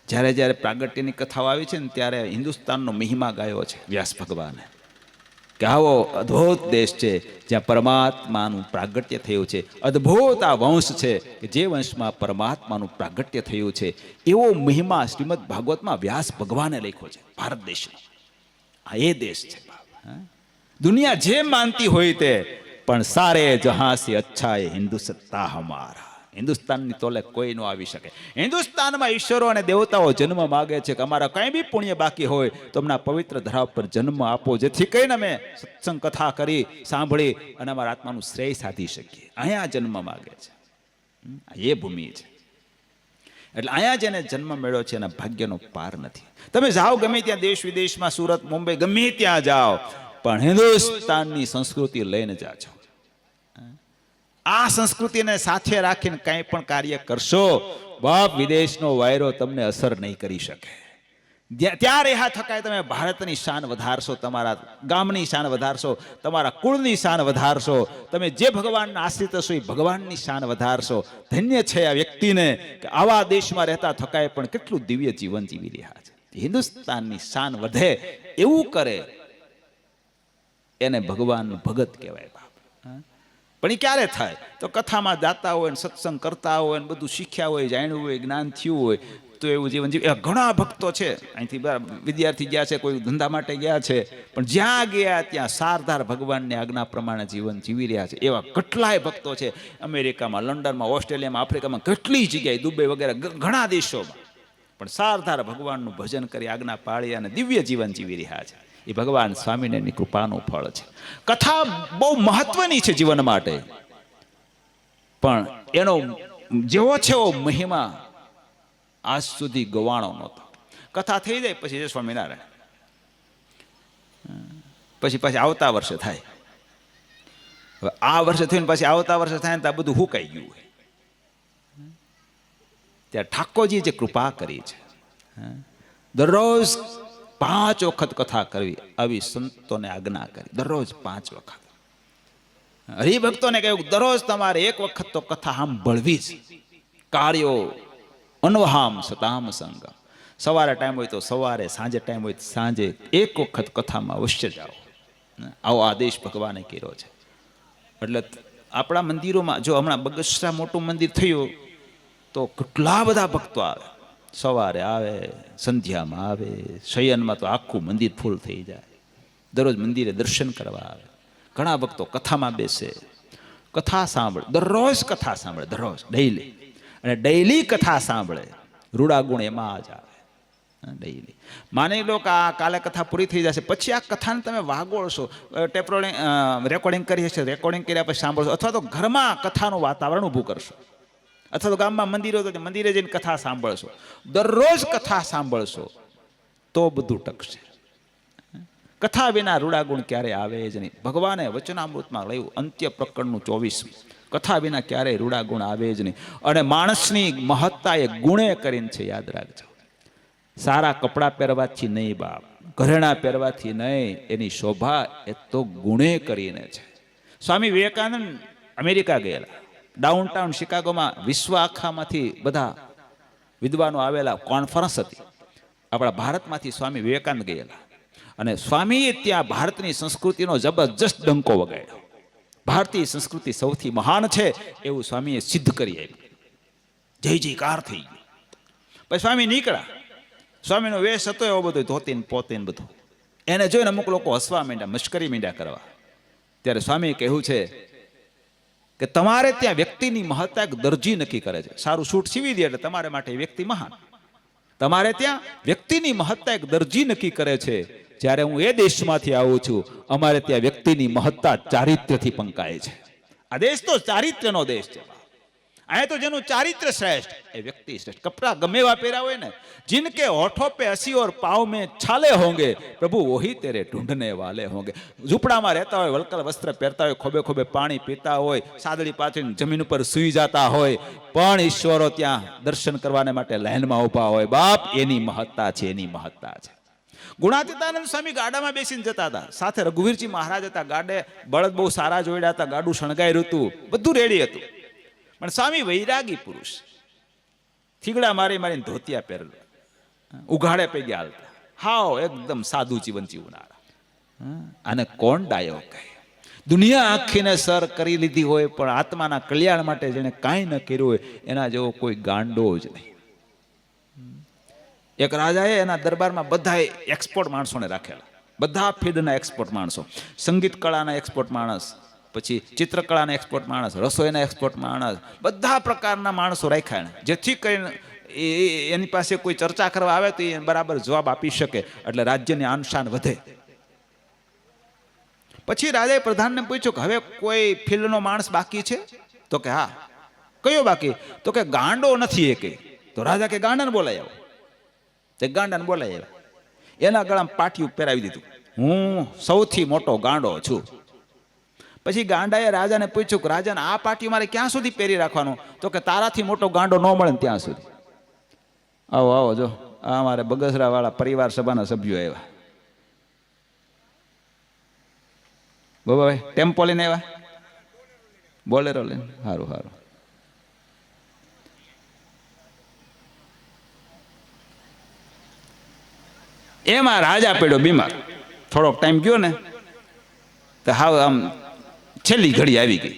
જ્યારે જ્યારે પ્રાગટ્યની કથાઓ આવી છે ને ત્યારે હિન્દુસ્તાનનો મહિમા ગાયો છે વ્યાસ ભગવાને કે આવો અદ્ભુત દેશ છે જ્યાં પરમાત્માનું પ્રાગટ્ય થયું છે. અદ્ભુત આ વંશ છે કે જે વંશમાં પરમાત્માનું પ્રાગટ્ય થયું છે. એવો મહિમા શ્રીમદ ભાગવતમાં વ્યાસ ભગવાને લખ્યો છે ભારત દેશનો. આ એ દેશ છે. દુનિયા જે માનતી હોય તે, પણ સારે જહાં સે અચ્છા એ હિન્દુસ્તા હમારા. હિન્દુસ્તાનની તોલે કોઈ ન આવી શકે. હિન્દુસ્તાનમાં ઈશ્વરો અને દેવતાઓ જન્મ માગે છે કે અમારા કંઈ બી પુણ્ય બાકી હોય તો અમના પવિત્ર ધરા પર જન્મ આપો, જેથી કહીને અમે સત્સંગ કથા કરી સાંભળી અને અમારા આત્માનું શ્રેય સાધી શકીએ. અહીંયા જન્મ માગે છે. એ ભૂમિ છે. એટલે અહીંયા જેને જન્મ મળ્યો છે એના ભાગ્યનો પાર નથી. તમે જાઓ ગમે ત્યાં, દેશ વિદેશમાં, સુરત, મુંબઈ, ગમે ત્યાં જાઓ, પણ હિન્દુસ્તાનની સંસ્કૃતિ લઈને જાજો. આ સંસ્કૃતિને સાથે રાખીને કંઈ પણ કાર્ય કરશો, બાપ વિદેશનો વાયરો તમને અસર નહીં કરી શકે. ત્યાં રહ્યા થકાય તમે ભારતની શાન વધારશો, તમારા ગામની શાન વધારશો, તમારા કુળની શાન વધારશો, તમે જે ભગવાનના આશ્રિત હશો એ ભગવાનની શાન વધારશો. ધન્ય છે આ વ્યક્તિને કે આવા દેશમાં રહેતા થકાય પણ કેટલું દિવ્ય જીવન જીવી રહ્યા છે. હિન્દુસ્તાનની શાન વધે એવું કરે એને ભગવાનનું ભગત કહેવાય બાપ. પણ એ ક્યારે થાય? તો કથામાં જાતા હોય ને સત્સંગ કરતા હોય ને બધું શીખ્યા હોય, જાણ્યું હોય, જ્ઞાન થયું હોય તો એવું જીવન જીવે. ઘણા ભક્તો છે અહીંથી વિદ્યાર્થી ગયા છે, કોઈ ધંધા માટે ગયા છે, પણ જ્યાં ગયા ત્યાં સારધાર ભગવાનની આજ્ઞા પ્રમાણે જીવન જીવી રહ્યા છે. એવા કેટલાય ભક્તો છે અમેરિકામાં, લંડનમાં, ઓસ્ટ્રેલિયામાં, આફ્રિકામાં, કેટલી જગ્યાએ, દુબઈ વગેરે ઘણા દેશોમાં, પણ સારધાર ભગવાનનું ભજન કરી આજ્ઞા પાળી અને દિવ્ય જીવન જીવી રહ્યા છે. એ ભગવાન સ્વામિનારાયણની કૃપાનું ફળ છે. કથા બહુ મહત્વની છે જીવન માટે, પણ એનો જેવો છે એવો મહિમા આજ સુધી ગવાણો નહોતો. કથા થઈ જાય પછી જય સ્વામિનારાયણ, પછી આવતા વર્ષે થાય. હવે આ વર્ષે થઈને પછી આવતા વર્ષે થાય ને તો આ બધું હુકાઈ ગયું હોય. ત્યાં ઠાકોરજી જે કૃપા કરી છે, દરરોજ 5 વખત કથા કરવી આવી સંતોને આજ્ઞા કરી. દરરોજ 5 વખત. હરિભક્તોને કહ્યું દરરોજ તમારે 1 વખત તો કથા સાંભળવી જ. કાર્યો અનવહામ સતામ સંગ. સવારે ટાઈમ હોય તો સવારે, સાંજે ટાઈમ હોય તો સાંજે 1 વખત કથામાં અવશ્ય જાઓ. આવો આદેશ ભગવાને કર્યો છે. એટલે આપણા મંદિરોમાં જો હમણાં બગસરા મોટું મંદિર થયું તો કેટલા બધા ભક્તો આવે. સવારે આવે, સંધ્યામાં આવે, શયનમાં તો આખું મંદિર ફૂલ થઈ જાય. દરરોજ મંદિરે દર્શન કરવા આવે. ઘણા ભક્તો કથામાં બેસે, કથા સાંભળે, દરરોજ કથા સાંભળે, દરરોજ ડેઈલી. અને ડેઈલી કથા સાંભળે, રૂડા ગુણ એમાં જ આવે. ડેઈલી માની લો કે આ કાલે કથા પૂરી થઈ જશે, પછી આ કથાને તમે વાગોળશો, ટેપ રેકોર્ડિંગ કરી હશે, રેકોર્ડિંગ કર્યા પછી સાંભળશો, અથવા તો ઘરમાં કથાનું વાતાવરણ ઊભું કરશો, અથવા તો ગામમાં મંદિરો તો મંદિરે જઈને કથા સાંભળશો, દરરોજ કથા સાંભળશો તો બધું ટકશે. કથા વિના રૂડા ગુણ ક્યારે આવે જ નહીં. ભગવાને વચનામૃતમાં લખ્યું અંત્ય પ્રકરણનું 24, કથા વિના ક્યારેય રૂડા ગુણ આવે જ નહીં. અને માણસની મહત્તા એ ગુણે કરીને છે, યાદ રાખજો. સારા કપડાં પહેરવાથી નહીં બાપ, ઘરેણા પહેરવાથી નહીં, એની શોભા એ તો ગુણે કરીને છે. સ્વામી વિવેકાનંદ અમેરિકા ગયેલા, ડાઉનટાઉન શિકાગોમાં વિશ્વ આખામાંથી બધા વિદ્વાનો આવેલા, કોન્ફરન્સ હતી. આપણા ભારતમાંથી સ્વામી વિવેકાનંદ ગયેલા અને સ્વામીએ ત્યાં ભારતની સંસ્કૃતિનો જબરજસ્ત ડંકો વગાડ્યો. ભારતીય સંસ્કૃતિ સૌથી મહાન છે એવું સ્વામીએ સિદ્ધ કરી આપ્યું. જય જયકાર થઈ ગયો. પછી સ્વામી નીકળ્યા. સ્વામીનો વેશ હતો એવો બધો, ધોતીને પોતીને બધું. એને જોઈને અમુક લોકો હસવા માંડ્યા, મશ્કરી માંડ્યા કરવા. ત્યારે સ્વામીએ કહ્યું છે કે તમારે ત્યાં વ્યક્તિની મહત્તા એક દરજી નક્કી કરે છે. સારું સૂટ સીવી દે એટલે તમારે માટે એ વ્યક્તિ મહાન. તમારે ત્યાં વ્યક્તિની મહત્તા એક દરજી નક્કી કરે છે. જ્યારે હું એ દેશમાંથી આવું છું, અમારે ત્યાં વ્યક્તિની મહત્તા ચારિત્ર્યથી પંકાય છે. આ દેશ તો ચારિત્ર્યનો દેશ છે. અહીંયા તો જેનું ચારિત્ર્ય શ્રેષ્ઠ એ વ્યક્તિ શ્રેષ્ઠ. કપડા ગમે એવા પહેરા હોય ને, जिनके होठों पे हंसी और पाँव में छाले होंगे, प्रभु वही तेरे ढूंढने वाले होंगे. ઝૂંપડામાં રહેતા હોય, વલકલ વસ્ત્ર પહેરતા હોય, ખોબે ખોબે પાણી પીતા હોય, સાદડી પાથરીને જમીન ઉપર સૂઈ જતા હોય, પણ ઈશ્વરો ત્યાં દર્શન કરવાને માટે લાઈનમાં ઊભા હોય. બાપ, એની મહત્તા છે, એની મહત્તા છે. ગુણાતીતાનંદ સ્વામી ગાડામાં બેસીને જતા હતા, સાથે રઘુવીરજી મહારાજ હતા. ગાડે બળદ બહુ સારા જોડ્યા હતા, ગાડું શણગાર્યું હતું, બધું રેડી હતું. પણ સ્વામી વૈરાગી પુરુષ, થીગડા મારી મારીને ધોતિયા પહેરેલું, ઉઘાડે પૈકી હાલતા, હાવ એકદમ સાદું જીવન જીવનારા. આને કોણ ડાયો કહે? દુનિયા આખીને સર કરી લીધી હોય, પણ આત્માના કલ્યાણ માટે જેને કાંઈ ન કર્યું હોય, એના જેવો કોઈ ગાંડો જ નહીં. એક રાજાએ એના દરબારમાં બધા એક્સપોર્ટ માણસોને રાખેલા, બધા ફીલ્ડના એક્સપોર્ટ માણસો, સંગીત કળાના એક્સપોર્ટ માણસ, પછી ચિત્રકળાના એક્સપોર્ટ માણસ, રસોઈના એક્સપોર્ટ માણસ, બધા પ્રકારના માણસો રાખ્યા, જેથી કરીને એની પાસે કોઈ ચર્ચા કરવા આવે તો એ બરાબર જવાબ આપી શકે, એટલે રાજ્યની આન શાન વધે. પછી રાજાએ પ્રધાનને પૂછ્યું કે હવે કોઈ ફિલ્ડનો માણસ બાકી છે? તો કે હા. કયો બાકી? તો કે ગાંડો નથી એકે. તો રાજા કે ગાંડાને બોલાય આવો. તે ગાંડાને બોલાય આવ્યા, એના ગળામાં પાટિયું પહેરાવી દીધું, હું સૌથી મોટો ગાંડો છું. પછી ગાંડાએ રાજાને પૂછ્યું કે રાજાને આ પાટિયું મારે ક્યાં સુધી પહેરી રાખવાનું? તો કે તારાથી મોટો ગાંડો ન મળે ને ત્યાં સુધી. આવો આવો, જો આ અમારે બગસરા વાળા પરિવાર સભાના સભ્યો આવ્યા. બાબાભાઈ ટેમ્પો લઈને આવ્યા, બોલેરો લઈને. સારું સારું. એમાં રાજા પડ્યો બીમાર. થોડોક ટાઈમ ગયો ને તો હાવ આમ છેલ્લી ઘડી આવી ગઈ,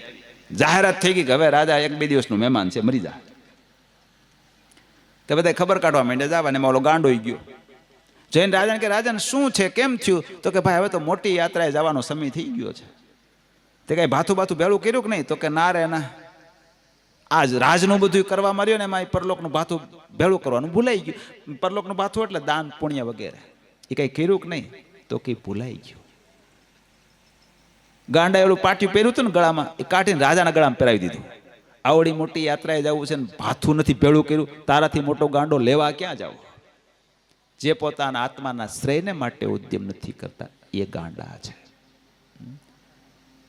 જાહેરાત થઈ ગઈ કે હવે રાજા 1-2 દિવસનું મહેમાન છે, મરી જાય. તો બધા ખબર કાઢવા માંડ્યા જવા, ને એમાં ઓલો ગાંડો ગયો. જઈને રાજાને કે રાજાને શું છે, કેમ થયું? તો કે ભાઈ હવે તો મોટી યાત્રાએ જવાનો સમય થઈ ગયો છે. તે કઈ ભાથું ભેળું કર્યું કે નહીં? તો કે ના રે ના, આજ રાજનું બધું કરવા માર્યો ને એમાં પરલોકનું ભાથું ભેળું કરવાનું ભૂલાઈ ગયું. પરલોકનું ભાથું એટલે દાન પુણ્ય વગેરે, એ કઈ કર્યું કે નહીં? તો કે ભૂલાઈ ગયું. ગાંડા એવડું પાટિયું પહેર્યું હતું ને ગળામાં, એ કાઢીને રાજાના ગળામાં પહેરાવી દીધું. આવડી મોટી યાત્રાએ જવું છે ને ભાથું નથી ભેળું કર્યું, તારાથી મોટો ગાંડો લેવા ક્યાં જાવ? જે પોતાના આત્માના શ્રેયને માટે ઉદ્યમ નથી કરતા એ ગાંડા છે.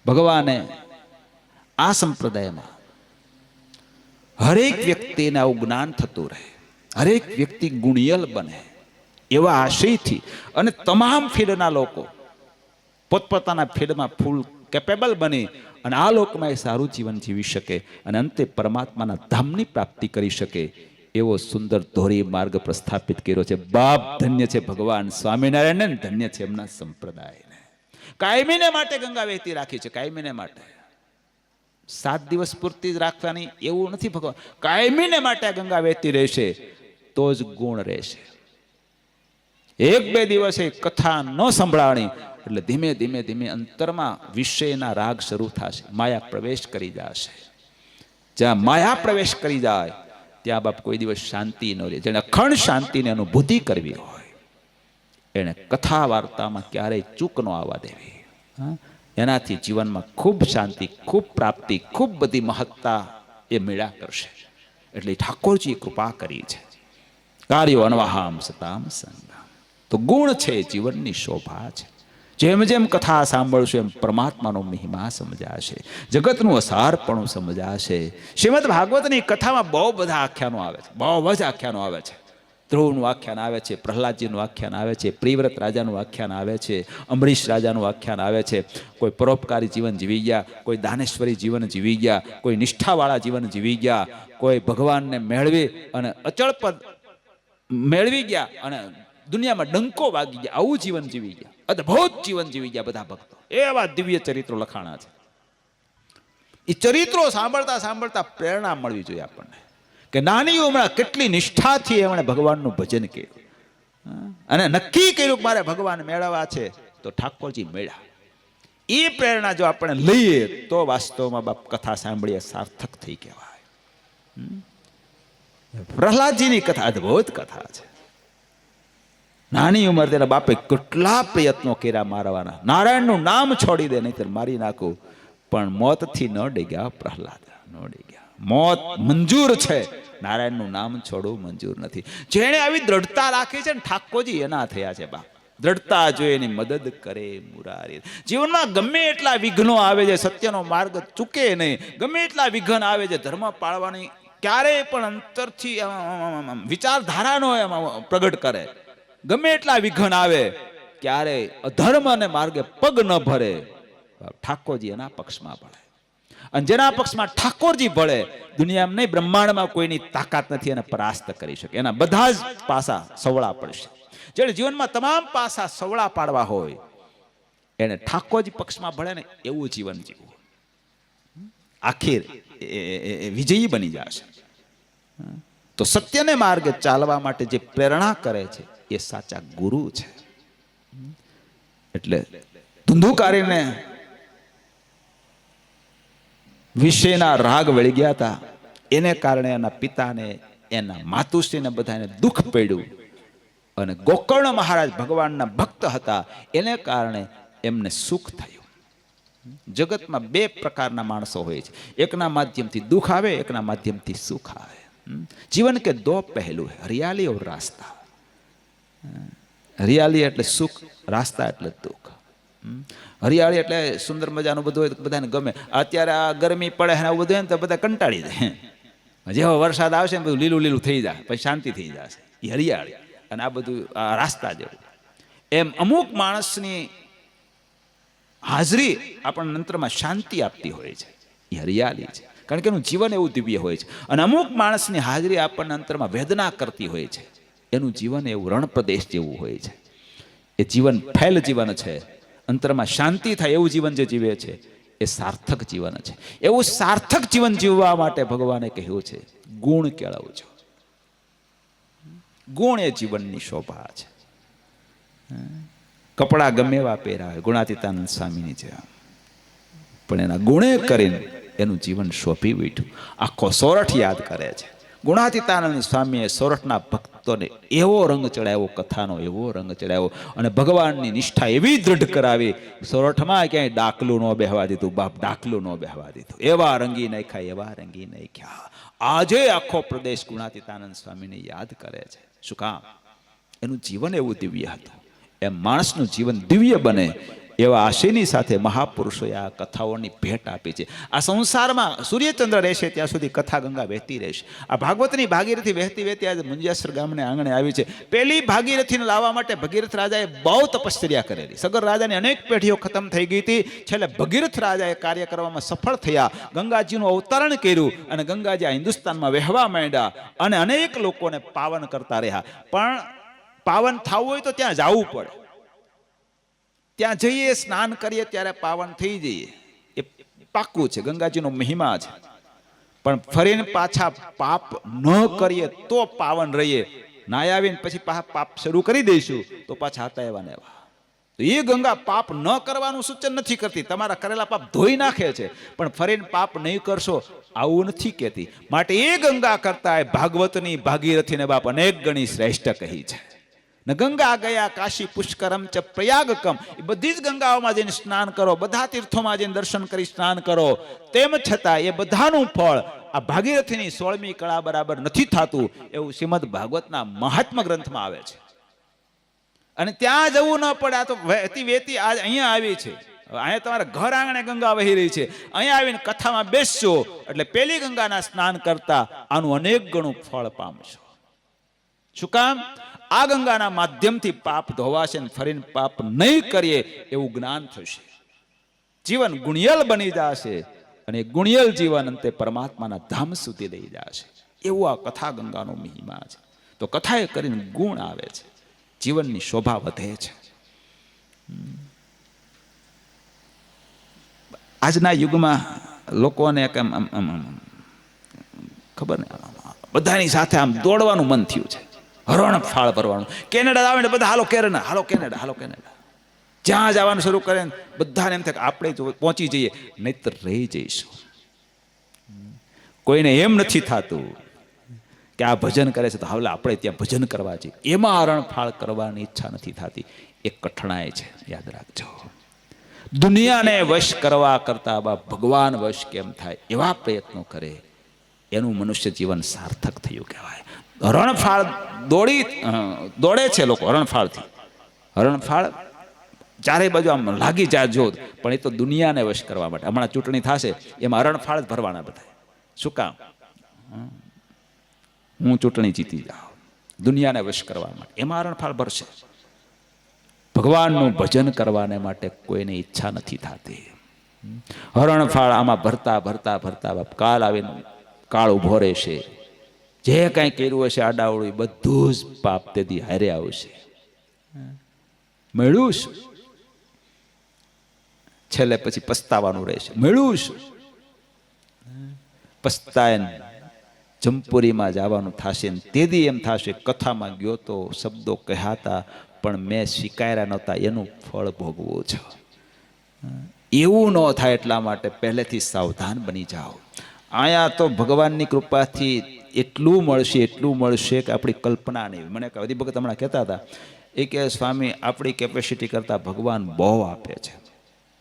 ભગવાને આ સંપ્રદાયમાં હરેક વ્યક્તિને આવું જ્ઞાન થતું રહે, હરેક વ્યક્તિ ગુણિયલ બને એવા આશયથી, અને તમામ ફીલ્ડના લોકો પોતપોતાના ફીલ્ડમાં ફૂલ કેપેબલ બની અને આ લોકમાં એ સારું જીવન જીવી શકે અને અંતે પરમાત્માના ધામની પ્રાપ્તિ કરી શકે એવો સુંદર ધોરી માર્ગ પ્રસ્થાપિત કર્યો છે. બાપ ધન્ય છે ભગવાન સ્વામિનારાયણ, ધન્ય છે એમના સંપ્રદાયને. કાયમીને માટે ગંગા વહેતી રાખી છે, કાયમીને માટે. 7 દિવસ પૂરતી જ રાખવાની એવું નથી ભગવાન, કાયમીને માટે આ ગંગા વહેતી રહેશે તો જ ગુણ રહેશે. 1-2 દિવસે કથા ન સંભળાણી એટલે ધીમે ધીમે ધીમે અંતરમાં વિષયના રાગ શરૂ થશે, માયા પ્રવેશ કરી જશે. જ્યાં માયા પ્રવેશ કરી જાય ત્યાં બાપ કોઈ દિવસ શાંતિ ન રહે. જેને અખંડ શાંતિની અનુભૂતિ કરવી હોય એને કથા વાર્તામાં ક્યારેય ચૂક ન આવવા દેવી. એનાથી જીવનમાં ખૂબ શાંતિ, ખૂબ પ્રાપ્તિ, ખૂબ બધી મહત્તા એ મેળા કરશે. એટલે ઠાકોરજીએ કૃપા કરી છે. કાર્યો અનવાહામ સતામ સંગામ. તો ગુણ છે જીવનની શોભા છે. જેમ જેમ કથા સાંભળશું એમ પરમાત્માનો મહિમા સમજાશે, જગતનું અસારપણું સમજાશે. શ્રીમદ ભાગવતની કથામાં બહુ બધા આખ્યાનો આવે છે, બહુ જ આખ્યાનો આવે છે. ધ્રુવનું આખ્યાન આવે છે, પ્રહલાદજીનું આખ્યાન આવે છે, પ્રિવ્રત રાજાનું આખ્યાન આવે છે, અમરીશ રાજાનું આખ્યાન આવે છે. કોઈ પરોપકારી જીવન જીવી ગયા, કોઈ દાનેશ્વરી જીવન જીવી ગયા, કોઈ નિષ્ઠાવાળા જીવન જીવી ગયા, કોઈ ભગવાનને મેળવી અને અચળ પદ મેળવી ગયા અને દુનિયામાં ડંકો વાગી ગયા, આવું જીવન જીવી ગયા, અદભુત જીવન જીવી ગયા બધા ભક્તો. એવા દિવ્ય ચરિત્રો લખાણા છે. એ ચરિત્રો સાંભળતા સાંભળતા પ્રેરણા મળવી જોઈએ આપણને કે નાની ઉંમરે કેટલી નિષ્ઠાથી એમણે ભગવાનનું ભજન કર્યું અને નક્કી કર્યું કે મારે ભગવાન મેળવવા છે તો ઠાકોરજી મેળ્યા. એ પ્રેરણા જો આપણે લઈએ તો વાસ્તવમાં બાપ કથા સાંભળીએ સાર્થક થઈ કહેવાય. પ્રહલાદજીની કથા અદભુત કથા છે. નાની ઉંમર તેના બાપે કેટલા પ્રયત્નો કર્યા મારવાના. નારાયણનું નામ છોડી દે નહીતર મારી નાખું, પણ મોતથી ન ડગ્યા પ્રહલાદ, ન ડગ્યા. મોત મંજૂર છે, નારાયણનું નામ છોડવું મંજૂર નથી. જેણે આવી દ્રઢતા રાખી છે ને ઠાકોરજી એના થયા છે બાપ. દ્રઢતા જોઈએ એની મદદ કરે મુરારી. જીવનમાં ગમે એટલા વિઘ્નો આવે છે, સત્યનો માર્ગ ચૂકે નહીં. ગમે એટલા વિઘ્ન આવે છે, ધર્મ પાળવાની ક્યારેય પણ અંતરથી વિચારધારાનો એમાં પ્રગટ કરે. ગમે એટલા વિઘ્ન આવે, ક્યારેય અધર્મ અને માર્ગે પગ ન ભરે. ઠાકોરજી એના પક્ષમાં ભળે, અને જેના પક્ષમાં ઠાકોરજી ભળે, દુનિયામાં નહીં બ્રહ્માંડમાં કોઈની તાકાત નથી એને પરાસ્ત કરી શકે. એના બધા જ પાસા સવળા પડશે. જેને જીવનમાં તમામ પાસા સવળા પાડવા હોય એને ઠાકોરજી પક્ષમાં ભળે ને એવું જીવન જીવવું, આખીર વિજયી બની જશે. તો સત્યને માર્ગે ચાલવા માટે જે પ્રેરણા કરે છે એ સાચા ગુરુ છે. એટલે ધુંધુકારીને વિષયના રાગ વળી ગયા હતા, એને કારણે એના પિતાને, એના માતુશ્રીને બધાને દુઃખ પડ્યું. અને ગોકર્ણ મહારાજ ભગવાનના ભક્ત હતા, એને કારણે એમને સુખ થયું. જગતમાં બે પ્રકારના માણસો હોય છે, એકના માધ્યમથી દુઃખ આવે, એકના માધ્યમથી સુખ આવે. जीवन के दो पहलू है, हरियाली और रास्ता. हरियाली એટલે સુખ, રાસ્તા એટલે દુઃખ. હરિયાળી એટલે સુંદર મજાનું બધું હોય, બધાને ગમે. અત્યારે આ ગરમી પડે ને આવું બધું હોય ને તો બધા કંટાળી જાય. જેવો વરસાદ આવશે ને બધું લીલું લીલું થઈ જાય, પછી શાંતિ થઈ જશે. એ હરિયાળી. અને આ બધું આ રાસ્તા જેવું. એમ અમુક માણસની હાજરી આપણને અંતરમાં શાંતિ આપતી હોય છે, એ હરિયાળી છે. કારણ કે એનું જીવન એવું દિવ્ય હોય છે. અને અમુક માણસની હાજરી આપણને અંતરમાં વેદના કરતી હોય છે, એનું જીવન એવું રણપ્રદેશ જેવું હોય છે. એ જીવન ફેલ જીવન છે. અંતરમાં શાંતિ થાય એવું જીવન જે જીવે છે એ સાર્થક જીવન છે. એવું સાર્થક જીવન જીવવા માટે ભગવાને કહ્યું છે ગુણ કેળવજો. ગુણ એ જીવનની શોભા છે. કપડા ગમે એવા પહેરાવે, ગુણાતીતાનંદ સ્વામીની જેવા, પણ એના ગુણે કરીને એનું જીવન શોભી ઉઠ્યું. આખો સોરઠ યાદ કરે છે. ગુણાતીતાનંદ સ્વામીએ સોરઠના ભક્તોને એવો રંગ ચડાવ્યો, કથાનો એવો રંગ ચડાવ્યો, અને ભગવાનની નિષ્ઠા એવી દ્રઢ કરાવી, સોરઠમાં ક્યાંય ડાકલું ન બેહવા દીધું બાપ, ડાકલું ન બેહવા દીધું. એવા રંગી નાખ્યા, એવા રંગી નાખ્યા. આજે આખો પ્રદેશ ગુણાતીતાનંદ સ્વામીને યાદ કરે છે. શું કામ? એનું જીવન એવું દિવ્ય હતું. એમ માણસનું જીવન દિવ્ય બને એવા આશયની સાથે મહાપુરુષોએ આ કથાઓની ભેટ આપી છે. આ સંસારમાં સૂર્યચંદ્ર રહેશે ત્યાં સુધી કથા ગંગા વહેતી રહેશે. આ ભાગવતની ભાગીરથી વહેતી વહેતી આજે મુંજાસર ગામને આંગણે આવી છે. પેલી ભાગીરથીને લાવવા માટે ભગીરથ રાજાએ બહુ તપશ્ચર્યા કરેલી. સગર રાજાની અનેક પેઢીઓ ખતમ થઈ ગઈ હતી. છેલ્લે ભગીરથ રાજાએ કાર્ય કરવામાં સફળ થયા, ગંગાજીનું અવતરણ કર્યું, અને ગંગાજી આ હિન્દુસ્તાનમાં વહેવા માંડ્યા, અને અનેક લોકોને પાવન કરતા રહ્યા. પણ પાવન થવું હોય તો ત્યાં જવું પડે. ત્યાં જઈએ, સ્નાન કરીએ ત્યારે પાવન થઈ જઈએ, એ પાક્કું છે, ગંગાજીનો મહિમા છે. પણ ફરીને પાછા પાપ ન કરીએ તો પાવન રહીએ. નાય આવીને પછી પાપ શરૂ કરી દઈશું તો પાછા હતા એવા ને એવા. તો એ ગંગા પાપ ન કરવાનું સૂચન નથી કરતી, તમારા કરેલા પાપ ધોઈ નાખે છે, પણ ફરીને પાપ નહીં કરશો આવું નથી કહેતી. માટે એ ગંગા કરતા ભાગવતની ભાગીરથીને બાપ અનેક ગણી શ્રેષ્ઠ કહી છે. ને ગંગા ગયા કાશી પુષ્કરમ ચ પ્રયાગકમ, એ બધી જ ગંગાઓમાં જઈને સ્નાન કરો, બધા તીર્થોમાં જઈને દર્શન કરી સ્નાન કરો, તેમ છતાં એ બધાનું ફળ આ ભાગીરથીની 16મી કળા બરાબર નથી થતું એવું શ્રીમદ ભાગવતના મહાત્મા ગ્રંથમાં આવે છે. અને ત્યાં જવું ન પડે. આ તો વહેતી વહેતી આજ અહીંયા આવી છે. અહીંયા તમારા ઘર આંગણે ગંગા વહી રહી છે, અહીંયા આવીને કથામાં બેસશો એટલે પેલી ગંગાના સ્નાન કરતા આનું અનેક ગણું ફળ પામશો. શું કામ? આ ગંગાના માધ્યમથી પાપ ધોવાશે, ફરીને પાપ નહીં કરીએ એવું જ્ઞાન થશે. જીવન ગુણિયલ બની જશે, અને ગુણિયલ જીવન અંતે પરમાત્માના ધામ સુધી લઈ જશે. એવું આ કથા ગંગાનો મહિમા છે. તો કથાએ કરીને ગુણ આવે છે, જીવનની શોભા વધે છે. આજના યુગમાં લોકોને ખબર ને બધાની સાથે આમ દોડવાનું મન થયું છે, હરણ ફાળ ભરવાનું. કેનેડા આવે ને બધા હાલો કેનેડા, હાલો કેનેડા, હાલો કેનેડા. જ્યાં જવાનું શરૂ કરે ને બધાને એમ થાય કે આપણે પહોંચી જઈએ, નહીતર રહી જઈશું. કોઈને એમ નથી થતું કે આ ભજન કરે છે તો હવે આપણે ત્યાં ભજન કરવા જઈએ, એમાં હરણફાળ કરવાની ઈચ્છા નથી થતી. એ કઠણાઈ છે, યાદ રાખજો. દુનિયાને વશ કરવા કરતા ભગવાન વશ કેમ થાય એવા પ્રયત્નો કરે, એનું મનુષ્ય જીવન સાર્થક થયું કહેવાય. હરણફાળ દોડે છે લોકો હરણફાળથી. હરણફાળ ચારે બાજુ આમ લાગી જાય જોત, પણ એ તો દુનિયાને વશ કરવા માટે. હમણાં ચૂંટણી થશે એમાં હરણફાળ જ ભરવાના બધા. શું કામ? હું ચૂંટણી જીતી જાઉં, દુનિયાને વશ કરવા માટે. એમાં હરણફાળ ભરશે. ભગવાનનું ભજન કરવાને માટે કોઈને ઈચ્છા નથી થતી. હરણફાળ આમાં ભરતા ભરતા ભરતા કાલ આવીને કાળ ઉભો રહેશે. જે કાંઈ કર્યું હશે આડાવડું બધું જ પાપ તેથી હારે આવશે. મળ્યું શું? છેલ્લે પછી પસ્તાવાનું રહેશે. મળ્યું શું? પસ્તાયન જમપુરીમાં જવાનું થશે. તેથી એમ થશે કથામાં ગયો તો શબ્દો કહેતા પણ મેં સ્વીકાર્યા નહોતા, એનું ફળ ભોગવું છે. એવું ન થાય એટલા માટે પહેલેથી સાવધાન બની જાઓ. અહીંયા તો ભગવાનની કૃપાથી એટલું મળશે કે આપણી કલ્પના નહીં. મને હરિ ભગત હમણાં કહેતા હતા, એ કે સ્વામી આપણી કેપેસિટી કરતાં ભગવાન બહુ આપે છે,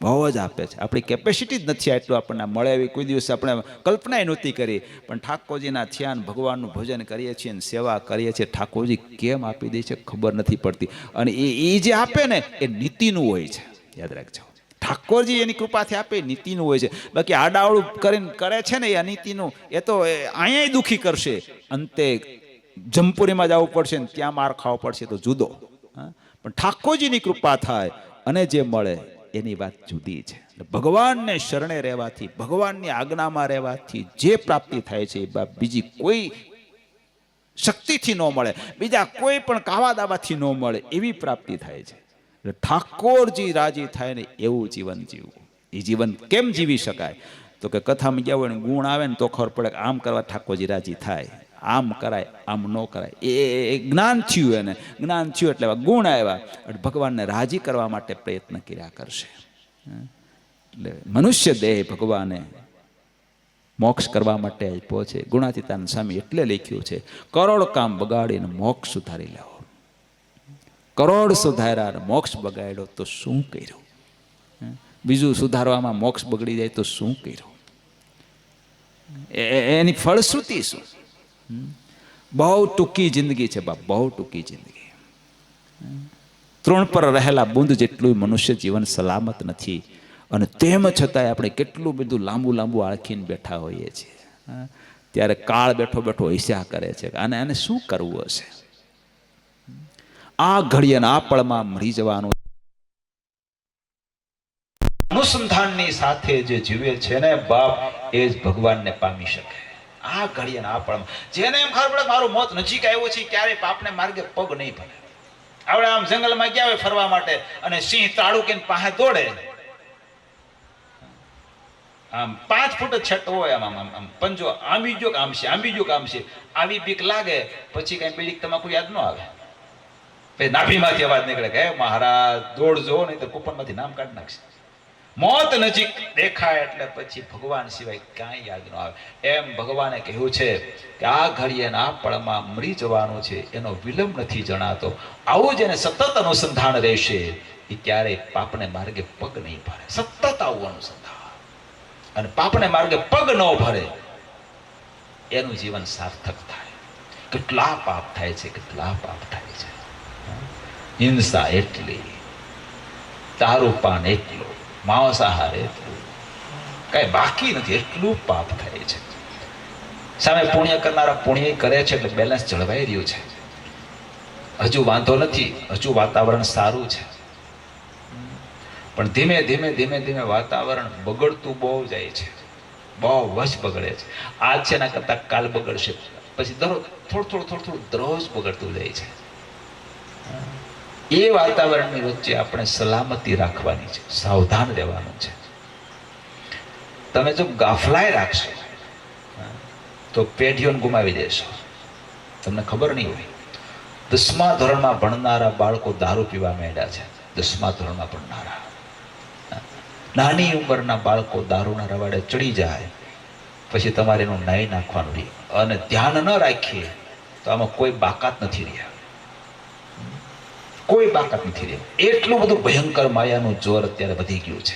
બહુ જ આપે છે. આપણી કેપેસિટી જ નથી આટલું આપણને મળે એવી કોઈ દિવસ આપણે કલ્પનાય નહોતી કરી. પણ ઠાકોરજીના થયા ને ભગવાનનું ભજન કરીએ છીએ ને સેવા કરીએ છીએ, ઠાકોરજી કેમ આપી દે છે ખબર નથી પડતી. અને એ જે આપે ને એ નીતિનું હોય છે, યાદ રાખજો. ઠાકોરજી એની કૃપાથી આપે નીતિનું હોય છે. બાકી આડાવડું કરીને કરે છે ને એ અનીતિનું, એ તો અહીંયા દુઃખી કરશે. અંતે જમપુરીમાં જવું પડશે ને ત્યાં માર ખાવો પડશે તો જુદો. પણ ઠાકોરજીની કૃપા થાય અને જે મળે એની વાત જુદી છે. ભગવાનને શરણે રહેવાથી, ભગવાનની આજ્ઞામાં રહેવાથી જે પ્રાપ્તિ થાય છે એ બીજી કોઈ શક્તિથી ન મળે, બીજા કોઈ પણ કાવા દાવાથી ન મળે એવી પ્રાપ્તિ થાય છે. ઠાકોરજી રાજી થાય ને એવું જીવન જીવવું. એ જીવન કેમ જીવી શકાય? તો કે કથામાં ગયા હોય ને ગુણ આવે ને તો ખબર પડે કે આમ કરવા ઠાકોરજી રાજી થાય, આમ કરાય, આમ ન કરાય. એ જ્ઞાન થયું, એને જ્ઞાન થયું એટલે ગુણ આવ્યા, ભગવાનને રાજી કરવા માટે પ્રયત્ન કર્યા કરશે. એટલે મનુષ્ય દેહ ભગવાને મોક્ષ કરવા માટે આપ્યો છે. ગુણાતીતાનંદ સ્વામી એટલે લખ્યું છે, કરોડ કામ બગાડીને મોક્ષ સુધારી લેવો. કરોડ સુધાર્યા મોક્ષ બગાડ્યો તો શું કર્યું? બીજું સુધારવામાં મોક્ષ બગડી જાય તો શું કર્યું? એની ફળશ્રુતિ શું? બહુ ટૂંકી જિંદગી છે બાપ, બહુ ટૂંકી જિંદગી. તૃણ પર રહેલા બુંદ જેટલું મનુષ્ય જીવન સલામત નથી. અને તેમ છતાંય આપણે કેટલું બધું લાંબુ આળખીને બેઠા હોઈએ છીએ. ત્યારે કાળ બેઠો બેઠો હિસ્સા કરે છે અને એને શું કરવું હશે? આ ઘડીએ આ પળમાં મરી જવાનું. અનુસંધાનની સાથે જે જીવે છે ને બાપ, એ જ ભગવાનને પામી શકે. આ ઘડીએ આ પળમાં જેને એમ ખબર પડે મારું મોત નજીક આવ્યું છે, ક્યારે પાપને માર્ગે પગ નહીં ભરે. આપણે આમ જંગલમાં ગયા હોય ફરવા માટે અને સિંહ તાળુકીને પાસે દોડે, આમ 5 ફૂટ જ છેટો હોય, આમ પંજો આંબી ગયો કે આમ છે, આવી બીક લાગે. પછી કઈ બીડી તમાકુ યાદ ન આવે, પછી નાભીમાંથી અવાજ નીકળે કે મહારાજ દોડજો નહીં તો કૂપનમાંથી નામ કાઢી નાખશે. મોત નજીક દેખાય એટલે પછી ભગવાન સિવાય કાંઈ યાદ ન આવે. એમ ભગવાને કહ્યું છે કે આ ઘડીએ આ પળમાં મરી જવાનું છે, એનો વિલંબ નથી જણાતો. આવું જેને સતત અનુસંધાન રહેશે એ ક્યારેય પાપને માર્ગે પગ નહીં ભરે. સતત આવું અનુસંધાન અને પાપને માર્ગે પગ ન ભરે એનું જીવન સાર્થક થાય. કેટલા પાપ થાય છે, કેટલા પાપ થાય છે. હિંસા એટલી, દારૂ પાન એટલું, માંસાહાર એટલું, કઈ બાકી નથી, એટલું પાપ થાય છે. સામે પુણ્ય કરનારા પુણ્ય કરે છે એટલે બેલેન્સ જળવાઈ રહ્યું છે. હજુ વાંધો નથી, હજુ વાતાવરણ સારું છે. પણ ધીમે ધીમે વાતાવરણ બગડતું બહુ જાય છે, બહુ જ બગડે છે. આજ છે એના કરતા કાલ બગડશે, પછી દરરોજ થોડું દરરોજ બગડતું જાય છે. એ વાતાવરણની વચ્ચે આપણે સલામતી રાખવાની છે, સાવધાન રહેવાનું છે. તમે જો ગાફલાય રાખશો તો પેઢીઓને ગુમાવી દેશો. તમને ખબર નહીં હોય, 10મા ધોરણમાં ભણનારા બાળકો દારૂ પીવા માંડ્યા છે. 10મા ધોરણમાં ભણનારા, નાની ઉંમરના બાળકો દારૂના રવાડે ચડી જાય પછી તમારે એનું નાઈ નાખવાનું રહે, અને ધ્યાન ન રાખીએ તો આમાં કોઈ બાકાત નથી રહ્યા, કોઈ બાકાત નથી રહ્યા. એટલું બધું ભયંકર માયાનું જોર અત્યારે વધી ગયું છે.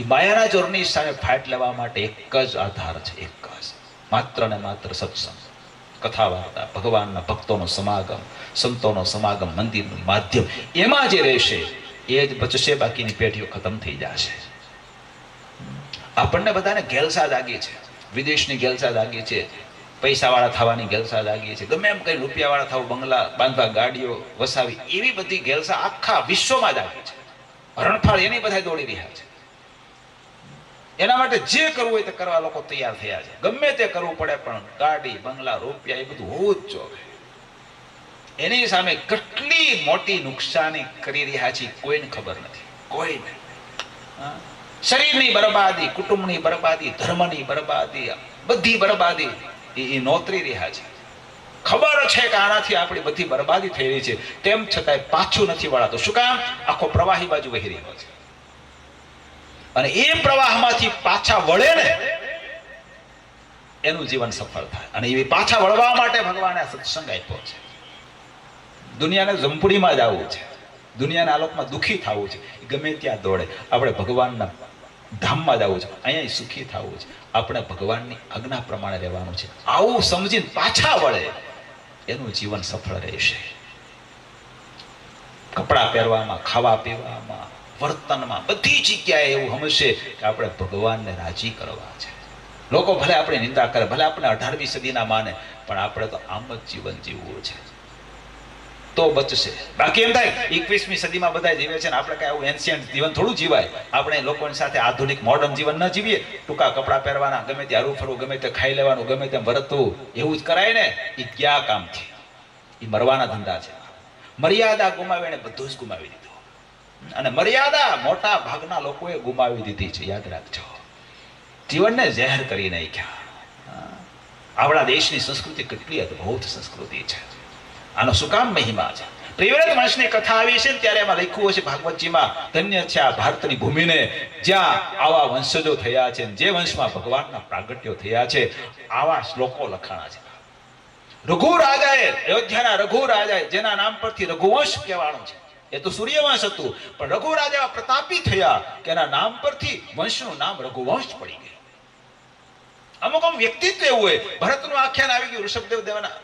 એ માયાના જોરની સામે ફાઇટ લેવા માટે એક જ આધાર છે, એક જ, માત્ર ને માત્ર સત્સંગ, કથા વાર્તા, ભગવાનના ભક્તોનો સમાગમ, સંતોનો સમાગમ, મંદિરનું માધ્યમ, એમાં જે રહેશે એ જ બચશે, બાકીની પેઢીઓ ખતમ થઈ જશે. આપણને બધાને ગેલસા લાગી છે, વિદેશની ગેલસા લાગી છે, પૈસાવાળા થવાની ગેલસા લાગી છે, ગમે એમ કઈ રૂપિયાવાળા થવું, બંગલા બાંધવા, ગાડીઓ વસાવી, એવી બધી ગેલસા આખા વિશ્વમાં લાગી છે. હરણફાળ એની બધા દોડી રહ્યા છે. એના માટે જે કરવું હોય તે કરવા લોકો તૈયાર થયા છે. ગમે તે કરવું પડે, પણ ગાડી, બંગલા, રૂપિયા એ બધું હોવું જ જોઈએ. એની સામે કેટલી મોટી નુકસાની કરી રહ્યા છે કોઈને ખબર નથી, કોઈને. શરીરની બરબાદી, કુટુંબની બરબાદી, ધર્મની બરબાદી, બધી બરબાદી એ નોતરી રહ્યા છે. ખબર છે કે આનાથી આપણી બધી બરબાદી થઈ રહી છે, તેમ છતાંય પાછું નથી વળાતું. શું કામ? આખો પ્રવાહી બાજુ વહી રહ્યો છે, અને એ પ્રવાહમાંથી પાછા વળે ને એનું જીવન સફળ થાય. અને એ પાછા વળવા માટે ભગવાને સત્સંગ આપ્યો છે. દુનિયાને ઝંપડીમાં જ આવવું છે, દુનિયાના આલોકમાં દુઃખી થવું છે, ગમે ત્યાં દોડે. આપણે ભગવાનના ધામમાં જવું છે, અહીંયા સુખી થવું છે, આપણે ભગવાનની આજ્ઞા પ્રમાણે રહેવાનું છે. આવું સમજીને પાછા વળે એનું જીવન સફળ રહેશે. કપડાં પહેરવામાં, ખાવા પીવામાં, વર્તનમાં, બધી જગ્યાએ એવું સમજશે કે આપણે ભગવાનને રાજી કરવા છે. લોકો ભલે આપણે નિંદા કરે, ભલે આપણે 18મી સદીના માને, પણ આપણે તો આમ જ જીવન જીવવું છે તો બચશે. બાકી એમ થાય 21મી સદીમાં બધા જીવે છે ને આપણે કઈ આવું એન્શિયન્ટ જીવન થોડું જીવાય. આપણે લોકોની સાથે આધુનિક મોડર્ન જીવન ન જીવીએ, ટૂંકા કપડાં પહેરવાના, ગમે તે હરું ફરવું, ગમે તે ખાઈ લેવાનું, ગમે તેમ વર્તવું, એવું જ કરાય ને. એ ક્યાં કામથી? એ મરવાના ધંધા છે. મર્યાદા ગુમાવીને બધું જ ગુમાવી દીધું, અને મર્યાદા મોટા ભાગના લોકોએ ગુમાવી દીધી છે. યાદ રાખજો, જીવનને ઝેર કરી નાખ્યા. આપણા દેશની સંસ્કૃતિ કેટલી અદભુત સંસ્કૃતિ છે. આનો શું કામ મહિમા છે? પ્રિયવ્રત વંશની કથા આવી છે ને ત્યારે એમાં લખ્યું હશે ભાગવતજીમાં, ધન્ય છે આ ભારતની ભૂમિને જ્યાં આવા વંશજો થયા છે, જે વંશમાં ભગવાનના પ્રાગટ્યો થયા છે. આવા શ્લોકો લખાણા છે. રઘુ રાજાએ, અયોધ્યાના રઘુ રાજાએ, જેના નામ પરથી રઘુવંશ કહેવાનું છે, એ તો સૂર્યવંશ હતું, પણ રઘુ રાજા પ્રતાપી થયા કે એના નામ પરથી વંશનું નામ રઘુવંશ પડી ગયું. અમુક વ્યક્તિત્વ એવું હોય. ભરતનું આખ્યાન આવી ગયું, ઋષભદેવ દેવના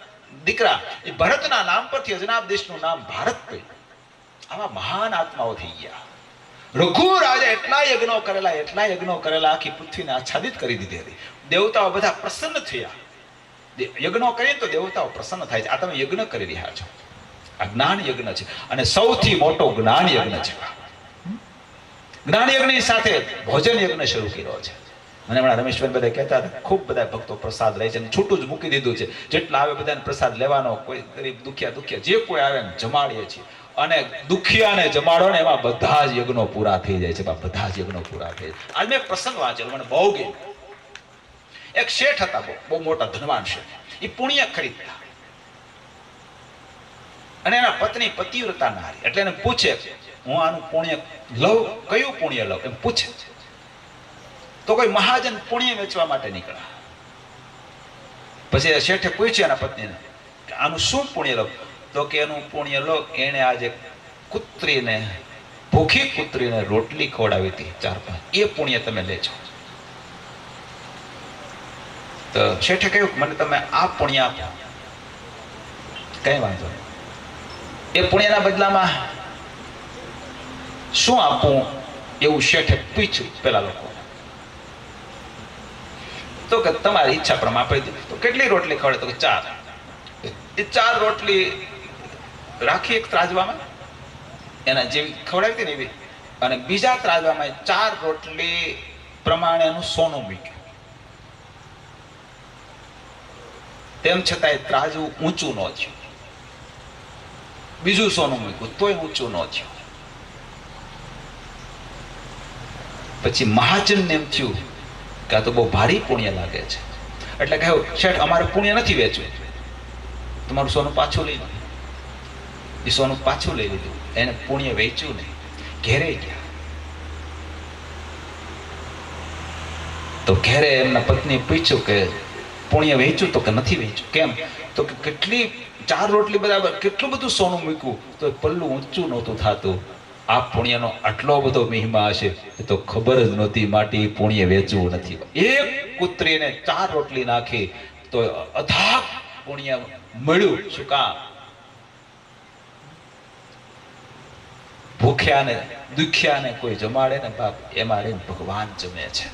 દીકરા, એ ભરતના નામ પરથી અજનાબ દેશનું નામ ભારત પડ્યું. આવા મહાન આત્માઓ થઈ ગયા. રઘુ રાજા એટલા યજ્ઞો કરેલા, આખી પૃથ્વીને આચ્છાદિત કરી દીધી હતી. દેવતાઓ બધા પ્રસન્ન થયા. યજ્ઞો કરીએ તો દેવતાઓ પ્રસન્ન થાય છે. આ તમે યજ્ઞ કરી રહ્યા છો, આ જ્ઞાન યજ્ઞ છે, અને સૌથી મોટો જ્ઞાન યજ્ઞ છે. જ્ઞાન યજ્ઞની સાથે ભોજન યજ્ઞ શરૂ કર્યો છે. મને હમણાં રમેશભાઈ બધા કહેતા હતા, ખૂબ બધા ભક્તો પ્રસાદ લે છે, છૂટું જ મૂકી દીધું છે. જેટલા આવે બધાને પ્રસાદ લેવાનો, કોઈ ગરીબ દુખિયા જે કોઈ આવે ને જમાડીએ છીએ. અને દુખિયાને જમાડો ને એમાં બધા જ યજ્ઞો પૂરા થઈ જાય છે. બધા જ યજ્ઞો પૂરા થઈ જાય. આજ મેં પ્રસંગ વાંચેલો, મને બહુ ગમ્યું. એક શેઠ હતા, બહુ મોટા ધનવાન શેઠ. એ પુણ્ય ખરીદતા, અને એના પત્ની પતિવ્રતા નારી. એટલે એને પૂછે, હું આનું પુણ્ય લઉં, કયું પુણ્ય લઉં એમ પૂછે. તો કોઈ મહાજન પુણ્ય વેચવા માટે નીકળ્યા. પછી શેઠે પૂછ્યું એના પત્નીને કે આનું શું પુણ્ય લો? તો કે એનું પુણ્ય લો, એને આજે કૂતરીને, ભૂખી કૂતરીને રોટલી ખવડાવી હતી 4-5, એ પુણ્ય તમે લેજો. તો શેઠે કહ્યું, મને તમે આ પુણ્ય આપો. કઈ વાંધો નહીં. એ પુણ્યના બદલામાં શું આપું એવું શેઠે પૂછ્યું પેલા લોકો. તો કે તમારી ઈચ્છા પ્રમાણે આપી દીધું. તો કેટલી રોટલી ખવડે? તો કે 4. એ 4 રોટલી રાખી એક ત્રાજવામાં, એના જેવી ખવડાવી હતી ને એવી, અને બીજા ત્રાજવામાં 4 રોટલી પ્રમાણે એનું સોનું મૂક્યું. તેમ છતાંય ત્રાજવું ઊંચું ન થયું. બીજું સોનું મૂક્યું તોય ઊંચું ન થયું. પછી મહાજનને એમ થયું કે આ તો બહુ ભારી પુણ્ય લાગે છે. એટલે કહ્યું, શેઠ અમારે પુણ્ય નથી વેચવું, તમારું સોનું પાછું લઈ લો. એ સોનું પાછું લઈ લીધું, એને પુણ્ય વેચ્યું નહીં. ઘેરે ગયા તો ઘેરે એમના પત્ની પૂછ્યું કે પુણ્ય વેચ્યું? તો કે નથી વેચ્યું. કેમ? તો કે કેટલી 4 રોટલી બરાબર કેટલું બધું સોનું મૂક્યું તો પલ્લું ઊંચું નહોતું થતું. આ પુણ્યનો આટલો બધો મહિમા હશે એ તો ખબર જ નહોતી. માટી પુણ્ય વેચવું નથી. એક પુત્રીને 4 રોટલી નાખી તો અથાગ પુણ્ય મળ્યું. શું કામ? ભૂખ્યા ને દુખ્યા ને કોઈ જમાડે ને બાપ, એમાં રહીને ભગવાન જમે છે.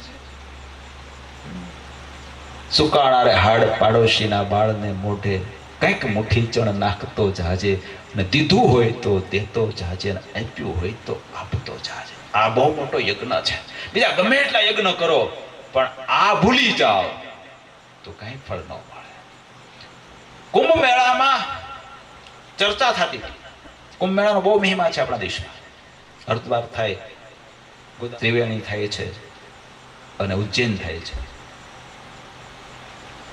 સુકાણારે હાડ પાડોશીના બાળને મોઢે કંઈક મુઠ્ઠી ચણ નાખતો જાજે, ને દીધું હોય તો દેતો જાજે, ને આપ્યું હોય તો આપતો જાજે. આ બહુ મોટો યજ્ઞ છે. બીજા ગમે એટલા યજ્ઞ કરો પણ આ ભૂલી જાઓ તો કઈ ફળ ન મળે. કુંભ મેળામાં ચર્ચા થતી હતી. કુંભ મેળાનો બહુ મહિમા છે આપણા દેશમાં. હરિદ્વાર થાય, ત્રિવેણી થાય છે અને ઉજ્જૈન થાય છે.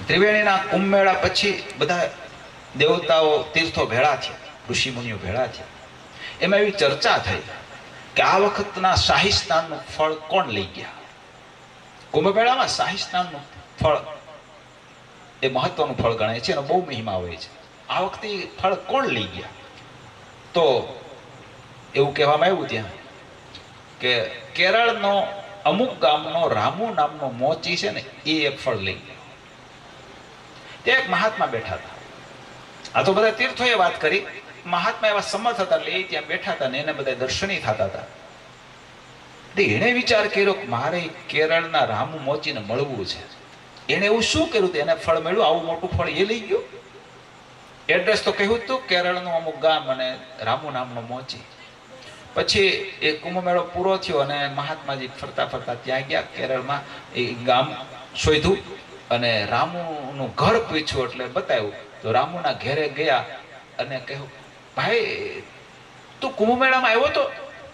ત્રિવેણીના કુંભ મેળા પછી બધા દેવતાઓ તીર્થો ભેળા થયા, ઋષિ મુનિઓ ભેળા થયા. એમાં એવી ચર્ચા થઈ કે આ વખતના શાહી સ્નાનનું ફળ કોણ લઈ ગયા. કુંભ મેળામાં શાહી સ્નાનનું ફળ એ મહત્વનું ફળ ગણાય છે, એનો બહુ મહિમા હોય છે. આ વખતે ફળ કોણ લઈ ગયા? તો એવું કહેવામાં આવ્યું ત્યાં કે કેરળનો અમુક ગામનો રામુ નામનો મોચી છે ને એ ફળ લઈ ગયો. ત્યાં એક મહાત્મા બેઠા હતા. આ તો બધા તીર્થોએ વાત કરી. મહાત્મા એવા સમર્થ હતા એટલે એ ત્યાં બેઠા હતા ને એને બધા દર્શની થતા હતા. એને વિચાર કર્યો કે મારે કેરળના રામુ મોચીને મળવું છે. એને એવું શું કર્યું હતું? એને ફળ મળ્યું, આવું મોટું ફળ એ લઈ ગયો. એડ્રેસ તો કહ્યું હતું કેરળનું અમુક ગામ અને રામુ નામનો મોચી. પછી એ કુંભ મેળો પૂરો થયો અને મહાત્માજી ફરતા ફરતા ત્યાં ગયા કેરળમાં. એ ગામ શોધ્યું અને રામુનું ઘર પૂછ્યું એટલે બતાવ્યું. તો રામુના ઘેરે ગયા અને કહ્યું, ભાઈ તું કુંભ મેળામાં આવ્યો તો?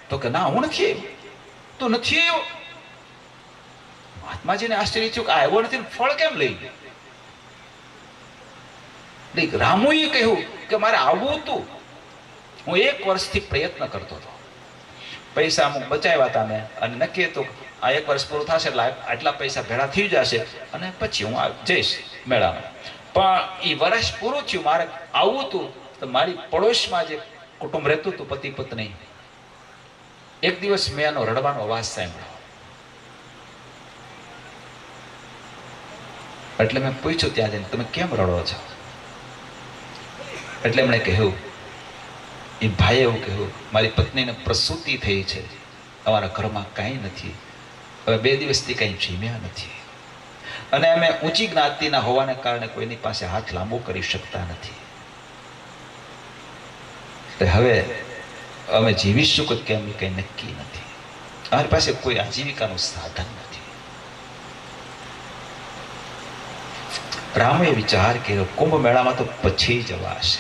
તો કે ના, હું નથી આવ્યો. તું નથી આવ્યો? મહાત્માજીને આશ્ચર્ય થયું કે આવ્યો નથી, ફળ કેમ લઈ ગયો? રામુએ કહ્યું કે મારે આવવું હતું. હું 1 વર્ષથી પ્રયત્ન કરતો હતો. પૈસા અમુક બચાવ્યા હતા મેં અને નક્કી હતું આ 1 વર્ષ પૂરું થશે એટલે આટલા પૈસા ભેળા થઈ જશે અને પછી હું જઈશ મેળામાં. પણ એ વર્ષ પૂરું થયું, મારે આવવું હતું. તો મારી પડોશમાં જે કુટુંબ રહેતું હતું, પતિ પત્ની, એક દિવસ મેં એનો રડવાનો અવાજ સાંભળ્યો. એટલે મેં પૂછ્યું ત્યાં જઈને, તમે કેમ રડો છો? એટલે એમણે કહ્યું, એ ભાઈએ એવું કહ્યું, મારી પત્નીને પ્રસૂતિ થઈ છે, અમારા ઘરમાં કાંઈ નથી, હવે 2 દિવસથી કંઈ જમ્યા નથી અને અમે ઊંચી જ્ઞાતિના હોવાને કારણે કોઈની પાસે હાથ લાંબો કરી શકતા નથી. હવે અમે જીવીશું કે કેમ એ કંઈ નક્કી નથી. અમારી પાસે કોઈ આજીવિકાનું સાધન નથી. રામે વિચાર કર્યો, કુંભ મેળામાં તો પછી જવાશે.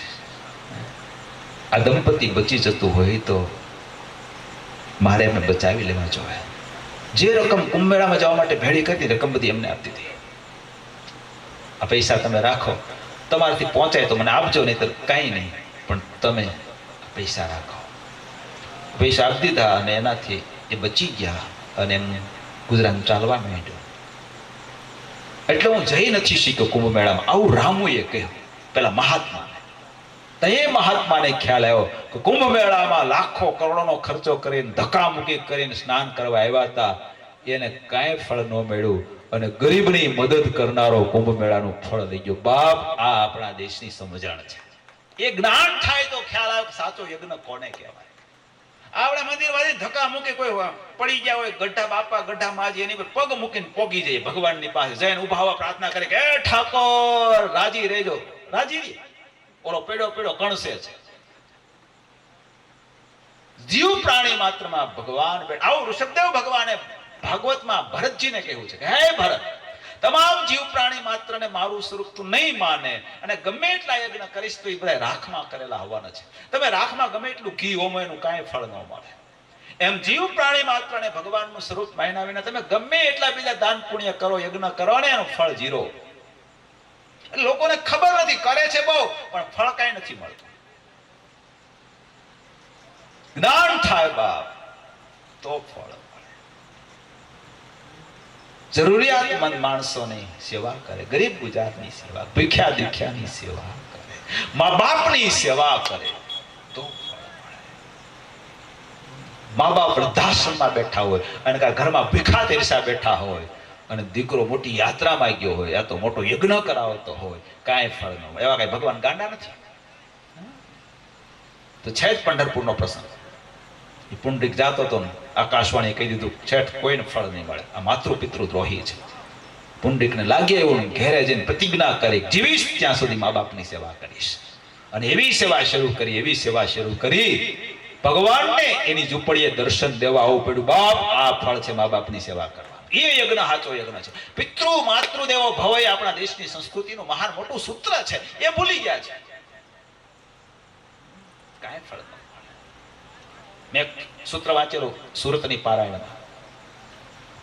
આ દંપતી બચી જતું હોય તો મારે એમને બચાવી લેવા જોઈએ. જે રકમ કુંભ મેળામાં જવા માટે ભેળી કરતી રકમ બધી એમને આપતી હતી. આ પૈસા તમે રાખો, તમારાથી પહોંચાય તો મને આપજો, નહીં તો કાંઈ નહીં, પણ તમે પૈસા રાખો. પૈસા આપી દીધા અને એનાથી એ બચી ગયા અને એમને ગુજરાન ચાલવા માંડ્યું. એટલે હું જઈ નથી શીખ્યો કુંભ મેળામાં. આવું રામુએ કહ્યું પેલા મહાત્મા. તો એ મહાત્માને ખ્યાલ આવ્યો કે કુંભ મેળામાં લાખો કરોડોનો ખર્ચો કરીને ધક્કામુક્કી કરીને સ્નાન કરવા આવ્યા હતા, એને કાંઈ ફળ ન મળ્યું અને ગરીબની મદદ કરનારો કુંભ મેળાનું ફળ લઈ ગયો. બાપ, આ આપણા દેશની સમજણ છે. એ જ્ઞાન થાય તો ખ્યાલ આવે કે સાચો યજ્ઞ કોને કહેવાય. આપણે મંદિરમાંથી ધક્કા મૂકી કોઈ પડી ગયા હોય, ગઢા બાપા ગઢા માજી એની પર પગ મૂકીને પોગી જાય ભગવાનની પાસે જઈને ઉભા હવા પ્રાર્થના કરે કે હે ઠાકોર રાજી રહેજો. રાજી રહી, ઓલો પેડો કણસે છે. જીવ પ્રાણી માત્રમાં ભગવાન બેઠા. આવું ઋષભદેવ ભગવાને ભાગવતમાં ભરતજીને કહ્યું છે કે હે ભરત, તમામ જીવ પ્રાણી માત્રને મારું સ્વરૂપ તું નહીં માને અને ગમે એટલા યજ્ઞ કરીશ તો એ બધા રાખમાં કરેલા હોવાના છે. તમે રાખમાં ગમે એટલું ઘી હોમો એનું કાંઈ ફળ ન મળે. એમ જીવ પ્રાણી માત્રને ભગવાનનું સ્વરૂપ માન્યા વિના તમે ગમે એટલા બીજા દાન પુણ્ય કરો, યજ્ઞ કરો ને એનું ફળ 0. લોકોને ખબર નથી, કરે છે બહુ પણ ફળ કાંઈ નથી મળતું. જ્ઞાન થાય બાપ. તો ફળ મળે. જરૂરિયાતમંદ માણસોની સેવા કરે, ગરીબ ગુજરાતની સેવા, ભૂખ્યા દુખ્યાની સેવા કરે, મા બાપની સેવા કરે તો ફળ મળે. મા બાપ વૃદ્ધાશ્રમમાં બેઠા હોય અને ઘરમાં ભીખા તેરસા બેઠા હોય અને દીકરો મોટી યાત્રામાં ગયો હોય, યા તો મોટો યજ્ઞ કરાવતો હોય, કાંઈ ફળ ન મળે. એવા કઈ ભગવાન ગાંડા નથી. તો છે જ પંઢરપુરનો પ્રસંગ. એ પુંડરીક જાતો હતો ને આકાશવાણી કહી દીધું, છેઠ કોઈને ફળ નહીં મળે, આ માતૃ પિતૃ દ્રોહી છે. પુંડરીકને લાગે એવું ઘેરે જઈને પ્રતિજ્ઞા કરી, જીવીશ ત્યાં સુધી મા બાપની સેવા કરીશ. અને એવી સેવા શરૂ કરી ભગવાનને એની ઝૂંપડીએ દર્શન દેવા આવવું પડ્યું. બાપ, આ ફળ છે મા બાપની સેવા કરવા. એ યજ્ઞ સાચો યજ્ઞ છે. પિતૃ માતૃ દેવો ભવ એ આપણા દેશની સંસ્કૃતિનું મહાન મોટું સૂત્ર છે. એ ભૂલી ગયા છે. કાંઈ ફળ ન મળે. મેં સૂત્ર વાંચેલું સુરતની પારાયણમાં,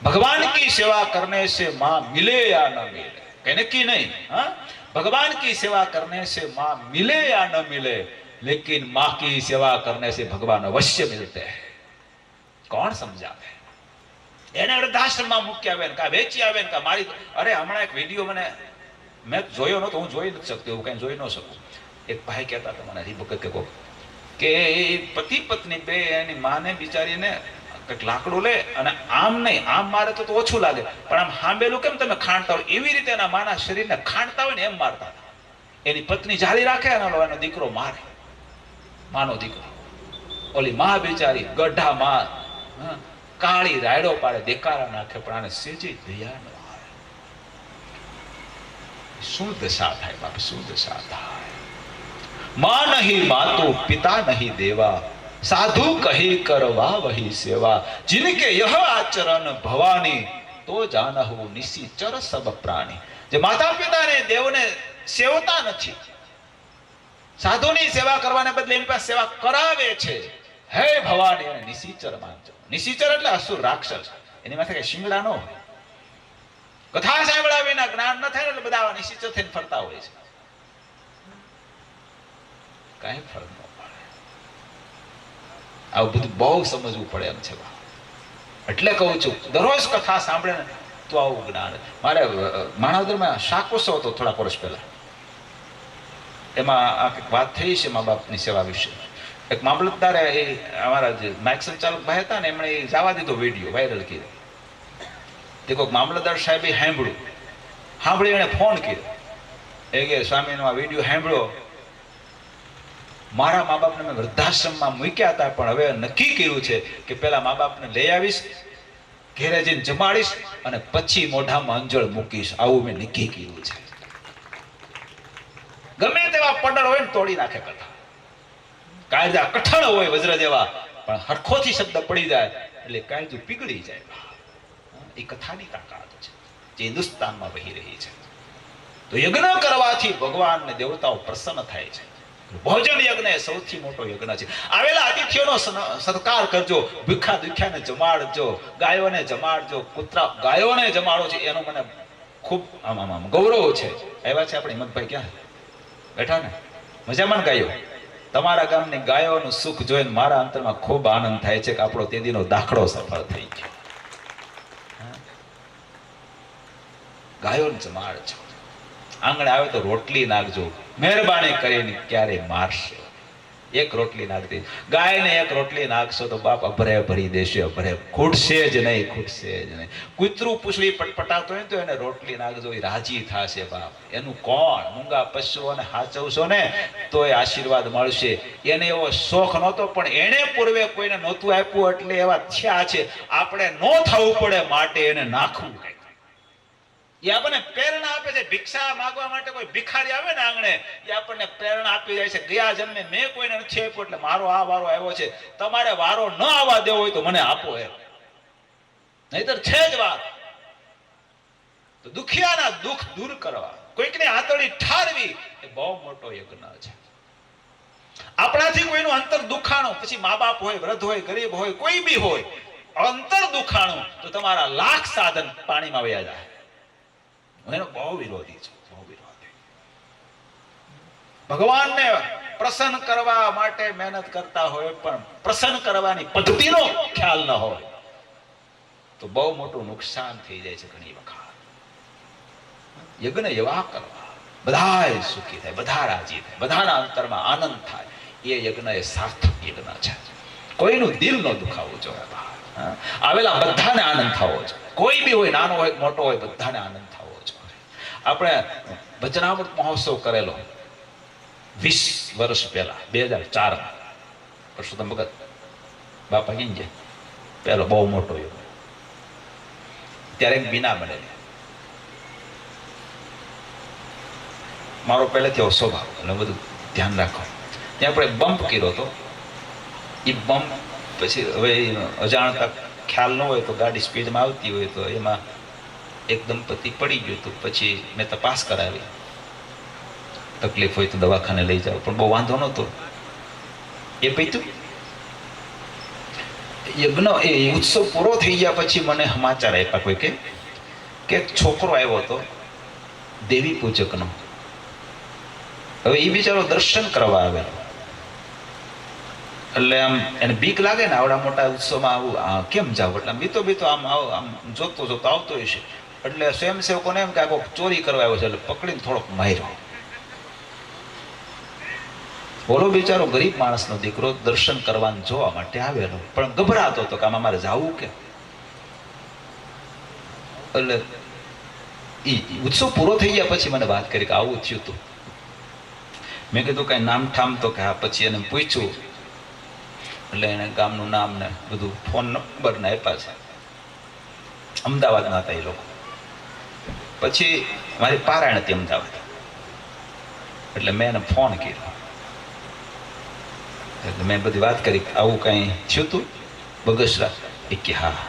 ભગવાન की सेवा करने से मां मिले या न मिले, कहीं नक्की नहीं. हाँ, भगवान की सेवा करने से मां मिले या न मिले, लेकिन मां की सेवा करने से भगवान अवश्य मिलते हैं. કોણ સમજાવે? એને વૃદ્ધાશ્રમમાં મૂકી આવે ને કા વેચી આવે ને કા મારી. અરે હમણાં એક વિડીયો મેં જોયો નતો, હું જોઈ નથી શકતો, એવું કઈ જોઈ ન શકું. એક ભાઈ કહેતા હતા મને હરિભગત કે પતિ પત્ની બે એની માને બિચારીને કંઈક લાકડું લે અને આમ નહીં આમ મારે તો ઓછું લાગે, પણ આમ હાંબેલું કેમ તમે ખાંડતા હોય એવી રીતે એના માના શરીરને ખાંડતા હોય ને એમ મારતા હતા. એની પત્ની જાળી રાખે અને એનો દીકરો મારે, માનો દીકરો. ઓલી માં બિચારી ગઢા માં કાળી રાયડો પાડે, દેકારા નાખે, પણ આને સેજી દયા ન આવે. શું દશા થાય બાપ, શું દશા થાય. मां नहीं मातो पिता नहीं देवा, साधु कही करवा वही सेवा, जिनके यह आचरण भवानी तो जानहु निशिचर सब प्राणी. जे माता पिता ने देवने सेवता નથી, સાધુની સેવા કરવાને બદલે એની પાસે સેવા કરાવે છે, હે ભવાની એને નિશિચર માનજો. નિશિચર એટલે અસુર, રાક્ષસ. એની માથે કઈ શિંગડા ન હોય. કથા સાંભળ્યા વિના જ્ઞાન ન થાય એટલે બધા નિશિચર થઈને ફરતા હોય છે. કાંઈ ફરક ન પડે. આવું બધું બહુ સમજવું પડે એમ છે. એટલે કહું છું, દરરોજ કથા સાંભળે ને તો આવું જ્ઞાન. મારે માણાવદરમાં શાકોત્સવ હતો થોડા વર્ષ પહેલા. એમાં આ કંઈક વાત થઈ છે મા બાપની સેવા વિશે. એક મામલતદારે અમારા જે માઇક સંચાલક ભાઈ હતા ને એમણે જવા દીધો વિડીયો, વાયરલ કર્યો. તે કોઈક મામલતદાર સાહેબે સાંભળી એને ફોન કર્યો. એ કે સ્વામીનો આ વિડીયો સાંભળ્યો, મારા મા બાપને મેં વૃદ્ધાશ્રમમાં મૂક્યા હતા, પણ હવે નક્કી કર્યું છે કે પેલા મા બાપને લઈ આવીશ, ઘેરે જઈને જમાડીશ અને પછી મોઢામાં અંજળ મૂકીશ. આવું મેં નક્કી કર્યું છે. ગમે તેવા પડર હોય ને તોડી નાખે કથા. કાયદા કઠણ હોય વજ્ર જેવા, પણ હરખોથી શબ્દ પડી જાય એટલે કાયદું પીગળી જાય. એ કથાની તાકાત છે જે હિન્દુસ્તાનમાં વહી રહી છે. તો યજ્ઞ કરવાથી ભગવાન ને દેવતાઓ પ્રસન્ન થાય છે. ભોજન યજ્ઞ એ સૌથી મોટો યજ્ઞ છે. આવેલા અતિથિઓનો સત્કાર કરજો, ભૂખા દુખ્યાને જમાડજો, ગાયોને જમાડજો, કૂતરા ગાયોને જમાડો છે. એનો મને ખૂબ આમ ગૌરવ છે. આવ્યા છે આપણે હિંમતભાઈ, ક્યાં બેઠા ને, મજામાં ગાયો. તમારા ગામની ગાયોનું સુખ જોઈને મારા અંતરમાં ખૂબ આનંદ થાય છે કે આપણો તે દીનો દાખલો સફળ થઈ ગયો. ગાયોને જમાડજો, આંગણે આવે તો રોટલી નાખજો, મહેરબાની કરીને ક્યારે મારશે. એક રોટલી નાખતી ગાયને એક રોટલી નાખશો તો બાપ અભરે ભરી દેશે, અભરે, ખૂટશે જ નહીં, ખૂટશે જ નહીં. કૂતરું પૂછડી પટપટાતો હોય તો એને રોટલી નાખજો, એ રાજી થશે બાપ. એનું કોણ? મૂંગા પશુઓને હાચવશો ને તો એ આશીર્વાદ મળશે. એને એવો શોખ નહોતો પણ એને પૂર્વે કોઈને નહોતું આપ્યું એટલે એવા થયા છે. આપણે ન થવું પડે માટે એને નાખવું. એ આપણને પ્રેરણા આપે છે. ભિક્ષા માંગવા માટે કોઈ ભિખારી આવે ને આંગણે, એ આપણને પ્રેરણા આપી જાય છે. ગયા જન્મે મેં કોઈને નથી આપ્યું એટલે મારો આ વારો આવ્યો છે. તમારે વારો ન આવવા દેવો હોય તો મને આપો એમ, નહીતર છે જ વાત. તો દુખિયાના દુઃખ દૂર કરવા, કોઈકને આંતળી ઠારવી એ બહુ મોટો યજ્ઞ છે. આપણાથી કોઈનું અંતર દુખાણું, પછી મા બાપ હોય, વૃદ્ધ હોય, ગરીબ હોય, કોઈ બી હોય, અંતર દુખાણું તો તમારા લાખ સાધન પાણીમાં વયા જાય. હું એનો બહુ વિરોધી છું, બહુ વિરોધી. ભગવાનને પ્રસન્ન કરવા માટે મહેનત કરતા હોય પણ પ્રસન્ન કરવાની પદ્ધતિનો ખ્યાલ ન હોય તો બહુ મોટું નુકસાન થઈ જાય છે ઘણી વખત. યજ્ઞ એવા કરવા બધા સુખી થાય, બધા રાજી થાય, બધાના અંતરમાં આનંદ થાય, એ યજ્ઞ એ સાર્થક યજ્ઞ છે. કોઈનું દિલ ન દુખાવવું જોઈએ. આવેલા બધાને આનંદ થવો જોઈએ. કોઈ બી હોય, નાનો હોય મોટો હોય, બધાને આનંદ થવો જોઈએ. આપણે વચનામૃત મહોત્સવ કરેલો 20 વર્ષ પહેલા 2004 પરસોત્તમ ભગત બાપા કીંજે પેલો બહુ મોટો યજ્ઞ. ત્યારે એક બીના બનેલી. મારો પહેલેથી એવો સ્વભાવ, એટલે બધું ધ્યાન રાખો. ત્યાં આપણે બમ્પ કર્યો હતો. એ બમ્પ પછી હવે અજાણતા ખ્યાલ ન હોય તો ગાડી સ્પીડમાં આવતી હોય તો એમાં એક દંપતી પડી ગયું. તો પછી મેં તપાસ કરાવી. તકલીફ હોય તો દવાખાને લઈ જાવ, પણ બહુ વાંધો નહોતો. એ પૈતું યજ્ઞ એ ઉત્સવ પૂરો થઈ ગયા પછી મને સમાચાર આપ્યા કોઈ કે એક છોકરો આવ્યો હતો દેવી પૂજકનો. હવે એ બિચારો દર્શન કરવા આવેલો. એટલે આમ એને બીક લાગે ને આવડા મોટા ઉત્સવમાં આવું કેમ જાવ, એટલે બીતો આમ જોતો આવતો હોય છે. એટલે સ્વયંસેવકોને એમ કે આ ચોરી કરવા આવ્યો છે, એટલે પકડીને થોડોક માર્યો. બોલો બિચારો ગરીબ માણસનો દીકરો દર્શન કરવાનું જોવા માટે આવેલો, પણ ગભરાતો હતો કે આમાં મારે જવું કે. એટલે ઉત્સવ પૂરો થઈ ગયા પછી મને વાત કરી કે આવું થયું હતું. મેં કીધું કઈ નામ ઠામ તો કે હા. પછી એને પૂછ્યું એટલે એને ગામનું નામ ને બધું ફોન નંબર ને આપ્યા છે. અમદાવાદના હતા એ લોકો. પછી મારી પારાયણ હતી અમદાવાદ, એટલે મેં એને ફોન કર્યો. એટલે મેં બધી વાત કરી આવું કઈ થયું તું બગસરા? એ કે હા.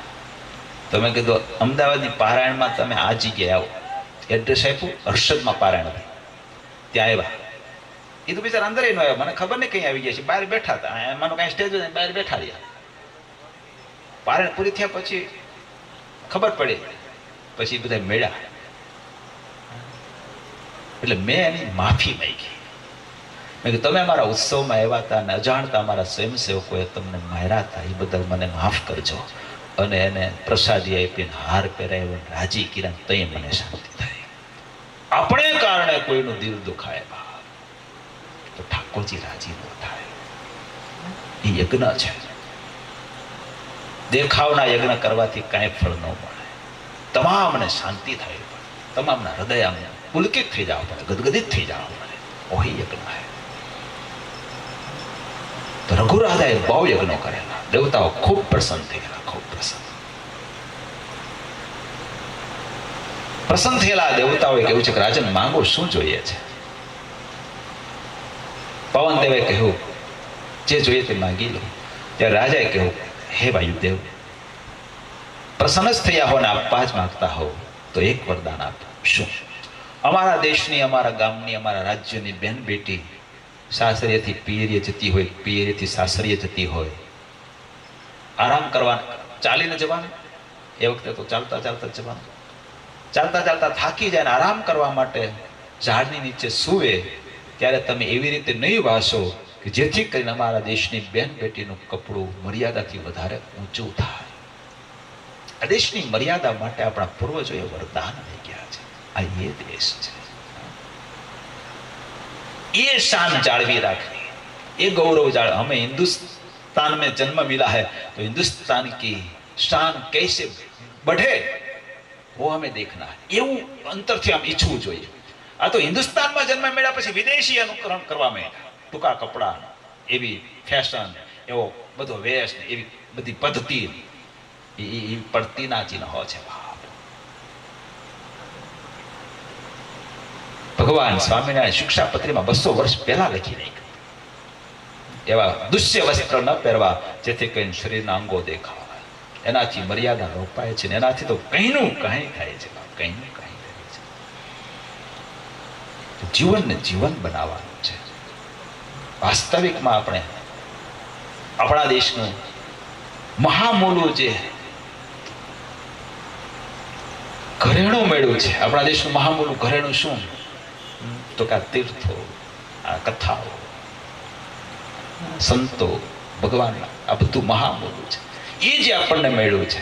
તો મેં કીધું અમદાવાદની પારાયણમાં તમે આ જગ્યાએ આવો. એડ્રેસ આપ્યું, હર્ષદમાં પારાયણ હતી, ત્યાં આવ્યા. એ તો બિચારા અંદર ન આવ્યા, મને ખબર નહીં કઈ આવી ગયા છે. બહાર બેઠા હતા, એમાંનું કઈ સ્ટેજ બહાર બેઠા રહ્યા. પારાયણ પૂરી થયા પછી ખબર પડી, પછી બધા મેળા. એટલે મેં એની માફી માંગી. મેં કીધું તમે અમારા ઉત્સવમાં આવ્યા હતા અને અજાણતા અમારા સ્વયંસેવકોએ તમને માર્યા હતા, એ બદલ મને માફ કરજો. અને એને પ્રસાદી આપીને હાર પહેરાવ્યો, રાજી કિરણ, તઈ મને શાંતિ થાય. આપણે કારણે કોઈનું દિલ દુખાય તો ઠાકોરજી રાજી ન થાય. એ યજ્ઞ છે. દેખાવના યજ્ઞ કરવાથી કાંઈ ફળ ન મળે. તમામને શાંતિ થાય, તમામના હૃદય પુલકિત થઈ જવા પડે, ગદગદિત થઈ જવા પડે. ઓહી યજ્ઞ છે. તો રઘુરાજાએ બહુ યજ્ઞો કરેલા. દેવતાઓ ખૂબ પ્રસન્ન થયેલા, ખૂબ પ્રસન્ન થયેલા. દેવતાઓએ કહ્યું છે કે રાજન માંગો શું જોઈએ છે? પવન દેવે કહ્યું જે જોઈએ તે માંગી લો. ત્યારે રાજાએ કહ્યું હે વાયુદેવ, પ્રસન્ન જ થયા હો ને આપવા જ માંગતા હો તો એક વરદાન આપો. શું? અમારા દેશની, અમારા ગામની, અમારા રાજ્યની બેન બેટી સાસરીએથી પિયરીએ જતી હોય, પિયરીથી સાસરીએ જતી હોય, આરામ કરવા ચાલીને જવાનું. એ વખતે તો ચાલતા ચાલતા જવાનું. ચાલતા ચાલતા થાકી જાય ને આરામ કરવા માટે ઝાડની નીચે સૂવે, ત્યારે તમે એવી રીતે નહીં વાસો કે જેથી કરીને અમારા દેશની બેન બેટીનું કપડું મર્યાદાથી વધારે ઊંચું થાય. આ દેશની મર્યાદા માટે આપણા પૂર્વજોએ વરદાન લઈ ગયા છે. આ એ દેશ છે. ये शान जाड़वी रखनी, ये गौरव जाड़. हमें हिंदुस्तान में जन्म मिला है तो हिंदुस्तान की शान कैसे बढ़े वो हमें देखना है. એવું અંતરથી આમ ઈચ્છવું જોઈએ. આ તો હિન્દુસ્તાનમાં જન્મ મળ્યા પછી વિદેશી અનુકરણ કરવા માંડ્યા. ટૂંકા કપડા, એવી ફેશન, એવો બધો વેશ, એવી બધી પદ્ધતિ એ પડતીના ચિહ્નો છે. ભગવાન સ્વામિનારાયણ શિક્ષાપત્રીમાં 200 વર્ષ પહેલા લખી નાખ્યું. એવા દુષ્ય વસ્ત્ર ન પહેરવા જેથી કરીને શરીરના અંગો દેખાવા. એનાથી મર્યાદા રોપાય છે, એનાથી તો કઈનું કઈ થાય છે. કઈનું કઈ થાય છે. જીવનને જીવન બનાવવાનું છે. વાસ્તવિકમાં આપણે આપણા દેશનું મહામૂલું જે ઘરેણું મેળવ્યું છે, આપણા દેશનું મહામૂલું ઘરેણું શું? તો કે તીર્થો, આ કથાઓ, સંતો, ભગવાન, આ બધું મહામૂલું છે. એ જે આપણને મળ્યું છે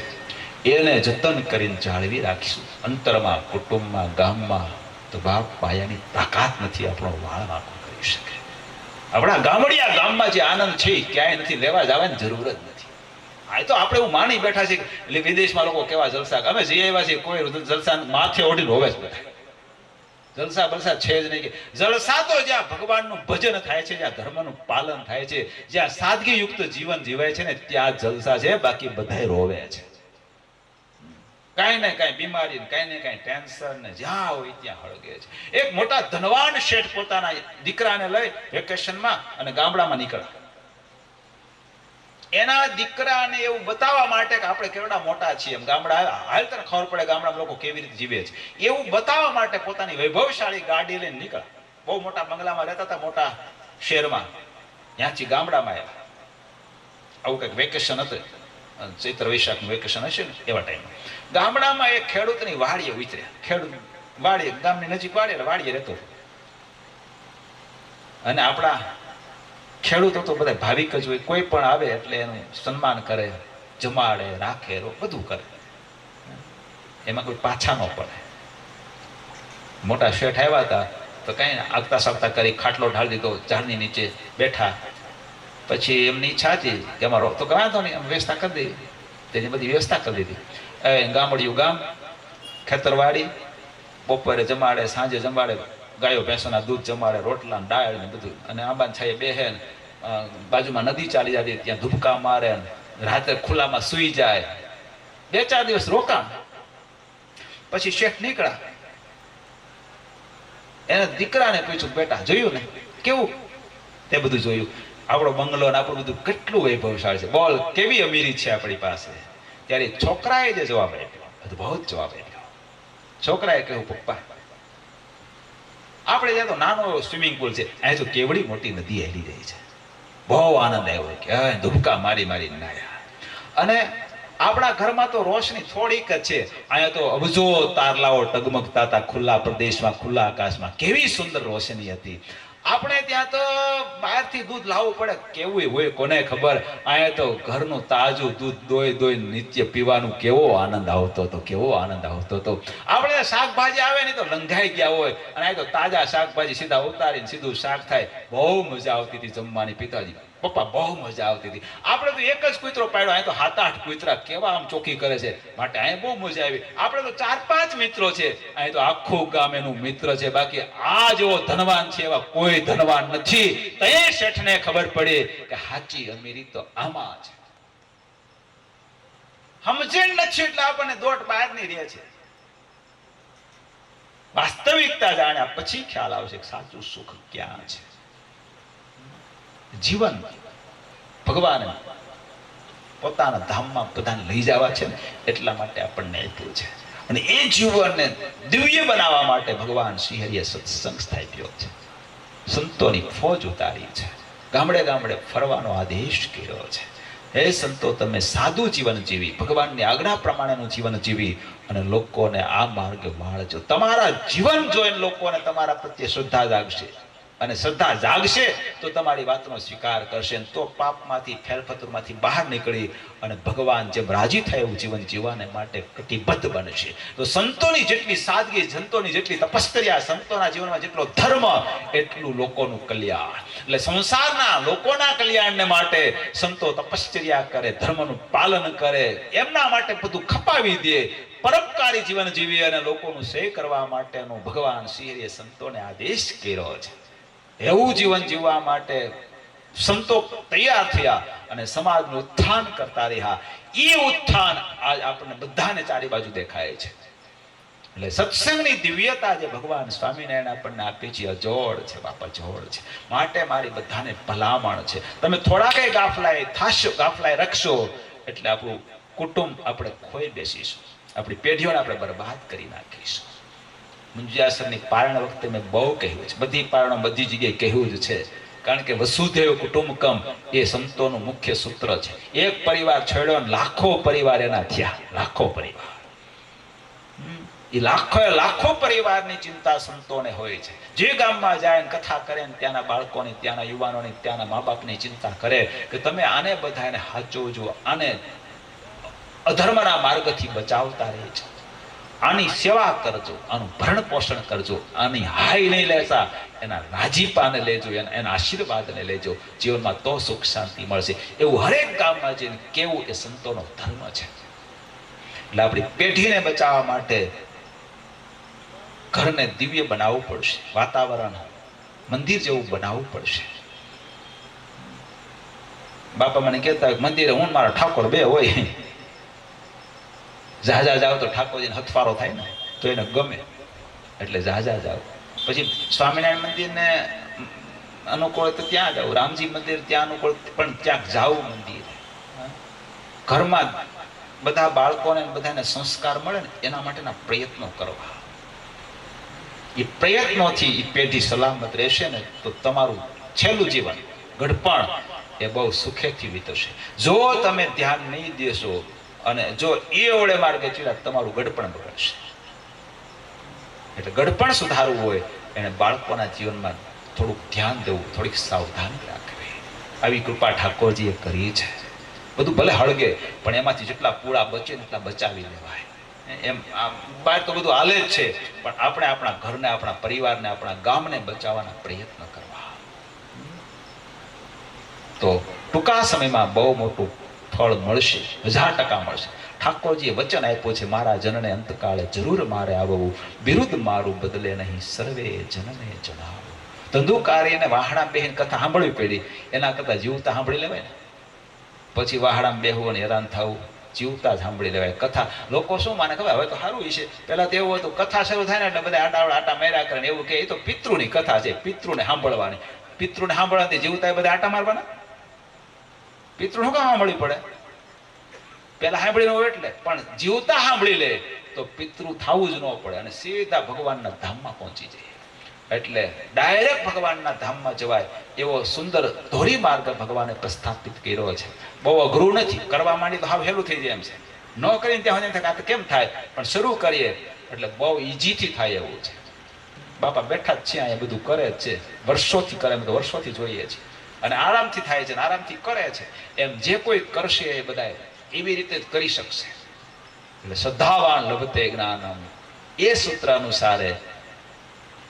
એને જતન કરીને જાળવી રાખીશું. અંતરમાં, કુટુંબમાં, ગામમાં તો બાપ પાયાની તાકાત નથી આપણો વાળ વાંકો કરી શકે. આપણા ગામડિયા ગામમાં જે આનંદ છે ક્યાંય નથી, લેવા જવાની જરૂર જ નથી. આ તો આપણે એવું માની બેઠા છે એટલે વિદેશમાં લોકો કેવા જલસા, અમે જઈ આવ્યા છીએ, કોઈ જલસા માથે ઓઢીને હોવે જ બધા. જલસા બલસા છે જ નહીં. જલસા તો જ્યાં ભગવાનનું ભજન થાય છે, જ્યાં ધર્મનું પાલન થાય છે, જ્યાં સાદગીયુક્ત જીવન જીવાય છે ને ત્યાં જલસા છે. બાકી બધાય રોવે છે. કાંઈ ને કાંઈ બીમારી, કાંઈ ને કાંઈ ટેન્શન ને જ્યાં હોય ત્યાં હળગે છે. એક મોટા ધનવાન શેઠ પોતાના દીકરાને લઈ વેકેશનમાં અને ગામડામાં નીકળ્યા. એના દીકરાને એવું બતાવવા માટે કે આપણે કેવડા મોટા છીએ, એમ ગામડા હાલ તને ખબર પડે ગામડામાં લોકો કેવી રીતે જીવે છે, એવું બતાવવા માટે પોતાની વૈભવશાળી ગાડી લઈને નીકળ્યા. બહુ મોટા બંગલામાં રહેતા હતા, મોટા શહેરમાં. ત્યાંથી ગામડામાં આવ્યા. આવું કંઈક વેકેશન હતું, ચૈત્ર વૈશાખનું વેકેશન હશે ને એવા ટાઈમમાં. ગામડામાં એક ખેડૂતની વાડીએ ઉતર્યા. ખેડૂત વાડીએ, ગામની નજીક વાડીએ, વાડીએ રહેતો. અને આપણા ખેડૂતો તો બધા ભાવિક જ હોય, કોઈ પણ આવે એટલે એનું સન્માન કરે, જમાડે, રાખે, બધું કરે. એમાં કોઈ પાછા ન પડે. મોટા શેઠ આવ્યા હતા તો કઈ આગતા સાગતા કરી ખાટલો ઢાળી દીધો, ઝાડની નીચે બેઠા. પછી એમની ઈચ્છા હતી કે અમારો તો વાંધો નહીં, અમે વ્યવસ્થા કરી દીધી. તેની બધી વ્યવસ્થા કરી દીધી. ગામડિયું ગામ, ખેતરવાડી, બપોરે જમાડે, સાંજે જમાડે, ગાયો ભેંસોના દૂધ જમાડે, રોટલા દાળ ને બધું. અને આંબાન છાયે બેહે, બાજુમાં નદી ચાલી જતી, ત્યાં ધુબકા મારે, રાત્રે ખુલ્લામાં સુઈ જાય. 2-4 દિવસ રોકાણ. પછી શેઠ નીકળ્યા. એના દીકરાને પૂછ્યું, બેટા જોયું ને કેવું? તે બધું જોયું. આપણો બંગલો ને આપણું બધું કેટલું વૈભવશાળી છે, બોલ કેવી અમીરી છે આપણી પાસે. ત્યારે છોકરાએ જે જવાબ આપ્યો, અદભુત જવાબ આપ્યો. છોકરાએ કહ્યું, પપ્પા આપણે ત્યાં તો નાનો એવો સ્વિમિંગ પુલ છે, અહીં તો કેવડી મોટી નદી હેલી રહી છે. બહુ આનંદ આવ્યો કે ધુબકા મારી મારી નાયા. અને આપણા ઘરમાં તો રોશની થોડીક જ છે, અહીંયા તો અબજો તારલાઓ ટગમગતા હતા ખુલ્લા પ્રદેશમાં, ખુલ્લા આકાશમાં. કેવી સુંદર રોશની હતી. આપણે ત્યાં તો બહારથી દૂધ લાવવું પડે, કેવું હોય કોને ખબર. અહીંયા તો ઘરનું તાજું દૂધ દોઈ નિત્ય પીવાનું. કેવો આનંદ આવતો હતો, કેવો આનંદ આવતો હતો. આપણે શાકભાજી આવે ને તો લંઘાઈ ગયા હોય, અને અહીં તો તાજા શાકભાજી સીધા ઉતારીને સીધું શાક થાય. બહુ મજા આવતી હતી જમવાની. પિતાજી પપ્પા બહુ મજા આવતી હતી. આપણે તો એક જ કૂતરો પાડ્યો, અહીં તો 7-8 કૂતરા કેવા આમ ચોકી કરે છે. માટે અહીં બહુ મજા આવી. આપણે તો 4-5 મિત્રો છે, અહીં તો આખું ગામ એનું મિત્ર છે. બાકી આ જેવો ધનવાન છે એવા કોઈ ધનવાન નથી. તો એ શેઠને ખબર પડી કે સાચી અમીરી તો આમાં છે. સમજણ નથી એટલે આપણને દોટ બહાર ની રહે છે. વાસ્તવિકતા જાણ્યા પછી ખ્યાલ આવશે કે સાચું સુખ ક્યાં છે. જીવન ભગવાન પોતાના ધામમાં બધાને લઈ જવા છે ને એટલા માટે આપણને આપ્યું છે. અને એ જીવનને દિવ્ય બનાવવા માટે ભગવાન શ્રી હરિએ સત્સંગ સ્થાપ્યો છે, સંતોની ફોજ ઉતારી છે, ગામડે ગામડે ફરવાનો આદેશ કર્યો છે. હે સંતો, તમે સાદું જીવન જીવી, ભગવાનની આજ્ઞા પ્રમાણેનું જીવન જીવી અને લોકોને આ માર્ગે વાળજો. તમારા જીવન જોઈને લોકોને તમારા પ્રત્યે શ્રદ્ધા જાગશે, અને શ્રદ્ધા જાગશે તો તમારી વાતનો સ્વીકાર કરશે. તો પાપમાંથી, ફેરફતરમાંથી બહાર નીકળી અને ભગવાન જેમ રાજી થાય એવું જીવન જીવવાને માટે કટિબદ્ધ બનશે. તો સંતોની જેટલી સાદગી, સંતોની જેટલી તપશ્ચર્યા, સંતોના જીવનમાં જેટલો ધર્મ, એટલું લોકોનું કલ્યાણ. એટલે સંસારના લોકોના કલ્યાણને માટે સંતો તપશ્ચર્યા કરે, ધર્મનું પાલન કરે, એમના માટે બધું ખપાવી દે, પરોપકારી જીવન જીવી અને લોકોનું સેવા કરવા માટેનો ભગવાન શ્રી હરિએ સંતોને આદેશ કર્યો છે. એવું જીવન જીવવા માટે સંતો તૈયાર થયા અને સમાજનું ઉત્થાન કરતા રહ્યા. એ ઉત્થાન આજ આપણને બધાને ચારે બાજુ દેખાય છે. એટલે સત્સંગની દિવ્યતા જે ભગવાન સ્વામિનારાયણ આપણને આપી છે, અજોડ છે બાપા, જોડ છે. માટે મારી બધાને ભલામણ છે, તમે થોડા કઈ ગાફલાએ થાશો, ગાફલાએ રખશો એટલે આપણું કુટુંબ આપણે ખોઈ બેસીશું, આપણી પેઢીઓને આપણે બરબાદ કરી નાખીશું. મુંજાસરની પારણ વખતે મેં બહુ કહ્યું છે, બધી પારણો બધી જગ્યાએ કહ્યું જ છે. કારણ કે વસુધૈવ કુટુંબકમ એ સંતોનું મુખ્ય સૂત્ર છે. એક પરિવાર છોડ્યો, લાખો પરિવાર એના થયા, લાખો પરિવાર. એ લાખો પરિવારની ચિંતા સંતોને હોય છે. જે ગામમાં જાય ને કથા કરે ને ત્યાંના બાળકોની, ત્યાંના યુવાનોની, ત્યાંના મા બાપની ચિંતા કરે કે તમે આને બધાને સાચવજો, આને અધર્મના માર્ગથી બચાવતા રહે છે. આની સેવા કરજો, આનું ભરણ પોષણ કરજો, આની હાય નહીં લેતા, એના રાજીપાને લેજો, એના આશીર્વાદને લેજો, જીવનમાં તો સુખ શાંતિ મળશે. એવું હરેક ગામમાં જઈને કેવું એ સંતોનો ધર્મ છે. એટલે આપણી પેઢીને બચાવવા માટે ઘરને દિવ્ય બનાવવું પડશે, વાતાવરણ મંદિર જેવું બનાવવું પડશે. બાપા મને કહેતા મંદિરે હું મારા ઠાકોર બે હોય, ઝાઝા જાવ તો ઠાકોરજીને હથવારો થાય ને તો એને ગમે, એટલે ઝાઝા જાવ. પછી સ્વામિનારાયણ મંદિરને અનુકૂળ તો ત્યાં જાવ, રામજી મંદિર ત્યાં અનુકૂળ પણ ત્યાં જાવું મંદિર. ઘરમાં બધા બાળકોને બધાને સંસ્કાર મળે ને એના માટેના પ્રયત્નો કરવા. એ પ્રયત્નોથી એ પેઢી સલામત રહેશે ને તો તમારું છેલ્લું જીવન ગઢપણ એ બહુ સુખેથી વીતશે. જો તમે ધ્યાન નહીં દેશો અને જો એ ઓળે માર્ગે ચીડા તમારું ગઢપણ બગડશે. એટલે ગઢપણ સુધારવું હોય એને બાળકોના જીવનમાં થોડુંક ધ્યાન દેવું, થોડીક સાવધાની રાખવી. આવી કૃપા ઠાકોરજીએ કરી છે. બધું ભલે હળગે પણ એમાંથી જેટલા પૂળા બચે ને એટલા બચાવી લેવાય. એમ બહાર તો બધું હાલે જ છે, પણ આપણે આપણા ઘરને, આપણા પરિવારને, આપણા ગામને બચાવવાના પ્રયત્ન કરવા. તો ટૂંકા સમયમાં બહુ મોટું ફળ મળશે, 1000% મળશે. ઠાકોરજીએ વચન આપ્યું છે, મારા જનને અંતકાળે જરૂર મારે આવવું, બિરુદ મારું બદલે નહીં, સર્વે જનને જણાવું. ધંધુકારી અને વાહડા બેહીને કથા સાંભળવી પડી, એના કરતા જીવતા સાંભળી લેવાય ને. પછી વાહડામાં બેહવું અને હેરાન થવું, જીવતા જ સાંભળી લેવાય. કથા લોકો શું માને ખબર, હવે તો સારું છે. પહેલા તો એવું હતું, કથા શરૂ થાય ને એટલે બધા આટા મેરા કરે, એવું કે એ તો પિતૃની કથા છે, પિતૃને સાંભળવાની. પિતૃને સાંભળવાથી જીવતા બધા આટા મારવાના. પિતૃ શું કામ સાંભળવી પડે? પેલા સાંભળી ન હોય એટલે, પણ જીવતા સાંભળી લે તો પિતૃ થવું જ ન પડે અને સીધા ભગવાનના ધામમાં પહોંચી જાય. એટલે ડાયરેક્ટ ભગવાનના ધામમાં જવાય એવો સુંદર ધોરી માર્ગ ભગવાને પ્રસ્થાપિત કર્યો છે. બહુ અઘરું નથી, કરવા માંડી તો હાવ હેલું થઈ જાય એમ છે. ન કરીને ત્યાં સુધી થાય કેમ થાય, પણ શરૂ કરીએ એટલે બહુ ઈઝીથી થાય એવું છે. બાપા બેઠા જ છે, અહીંયા બધું કરે જ છે, વર્ષોથી કરે, અમે તો વર્ષોથી જોઈએ છીએ, અને આરામથી થાય છે, આરામથી કરે છે. એમ જે કોઈ કરશે એ બધા એવી રીતે જ કરી શકશે. એટલે શ્રદ્ધાવાન લભતે જ્ઞાનમ, એ સૂત્ર અનુસારે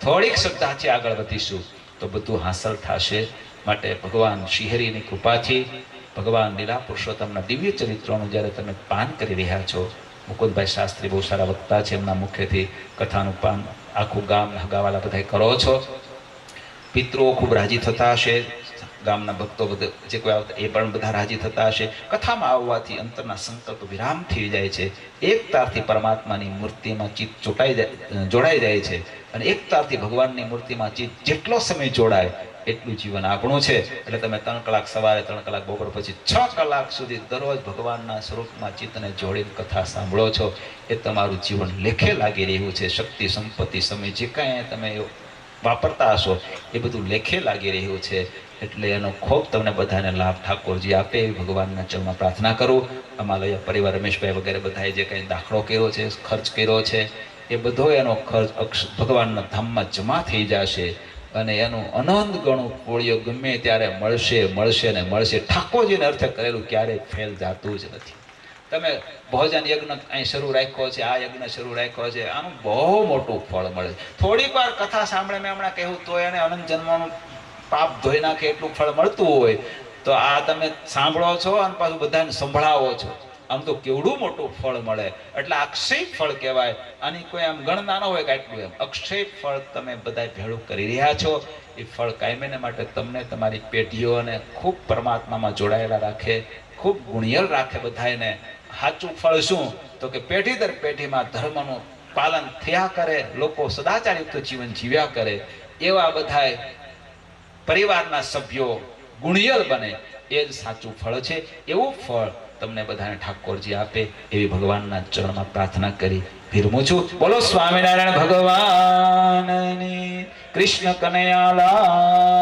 થોડીક શ્રદ્ધાથી આગળ વધીશું તો બધું હાંસલ થશે. માટે ભગવાન શ્રીહરિની કૃપાથી, ભગવાન લીલા પુરુષોત્તમના દિવ્ય ચરિત્રોનું જ્યારે તમે પાન કરી રહ્યા છો, મુકુંદભાઈ શાસ્ત્રી બહુ સારા વક્તા છે, એમના મુખ્યથી કથાનું પાન આખું ગામ હગાવાલા બધા કરો છો. પિતૃઓ ખૂબ રાજી થતા હશે, ગામના ભક્તો બધા જે કોઈ આવતા એ પણ બધા રાજી થતા હશે. કથામાં આવવાથી અંતરના સંકલ્પ વિરામ થઈ જાય છે. એક તારથી પરમાત્માની મૂર્તિમાં ચિત્ત જોડાઈ જાય છે, અને એક તારથી ભગવાનની મૂર્તિમાં ચિત્ત જેટલો સમય જોડાય એટલું જીવન આપણું છે. એટલે તમે 3 કલાક સવારે, 3 કલાક બપોર, પછી 6 કલાક સુધી દરરોજ ભગવાનના સ્વરૂપમાં ચિત્તને જોડીને કથા સાંભળો છો, એ તમારું જીવન લેખે લાગી રહ્યું છે. શક્તિ, સંપત્તિ, સમય જે કાંઈ તમે વાપરતા હશો એ બધું લેખે લાગી રહ્યું છે. એટલે એનો ખૂબ તમને બધાને લાભ ઠાકોરજી આપે એવી ભગવાનના ચરણમાં પ્રાર્થના કરું. અમાલય પરિવાર, રમેશભાઈ વગેરે બધાએ જે કંઈ દાખલો કર્યો છે, ખર્ચ કર્યો છે, એ બધો એનો ખર્ચ ભગવાનના ધામમાં જમા થઈ જશે, અને એનું અનંત ગણું પુણ્ય ગમે ત્યારે મળશે ને મળશે. ઠાકોરજીને અર્થે કરેલું ક્યારેય ફેલ જાતું જ નથી. તમે ભોજન યજ્ઞ અહીં શરૂ રાખ્યો છે, આ યજ્ઞ શરૂ રાખ્યો છે, આનું બહુ મોટું ફળ મળે. થોડીક વાર કથા સાંભળે, મેં હમણાં કહ્યું તો એને અનંત જન્મનું પાપ ધોઈ નાખે એટલું ફળ મળતું હોય, તો આ તમે સાંભળો છો અને પાછું બધાને સંભળાવો છો, આમ તો કેવડું મોટું ફળ મળે. એટલે અક્ષય ફળ કહેવાય. આની કોઈ આમ ગણના ન હોય કે આટલું, એમ અક્ષય ફળ તમે બધા ભેળું કરી રહ્યા છો. એ ફળ કાયમને માટે તમને, તમારી પેઢીઓને ખૂબ પરમાત્મામાં જોડાયેલા રાખે, ખૂબ ગુણિયલ રાખે બધાને. સાચું ફળ શું? તો કે પેઢી દર પેઢીમાં ધર્મનું પાલન થયા કરે, લોકો સદાચારયુક્ત જીવન જીવ્યા કરે, એવા બધા પરિવારના સભ્યો ગુણિયલ બને, એ જ સાચું ફળ છે. એવું ફળ તમને બધાને ઠાકોરજી આપે એવી ભગવાનના ચરણમાં પ્રાર્થના કરી વિરમું છું. બોલો સ્વામિનારાયણ ભગવાનની, કૃષ્ણ કનૈયાલાલ.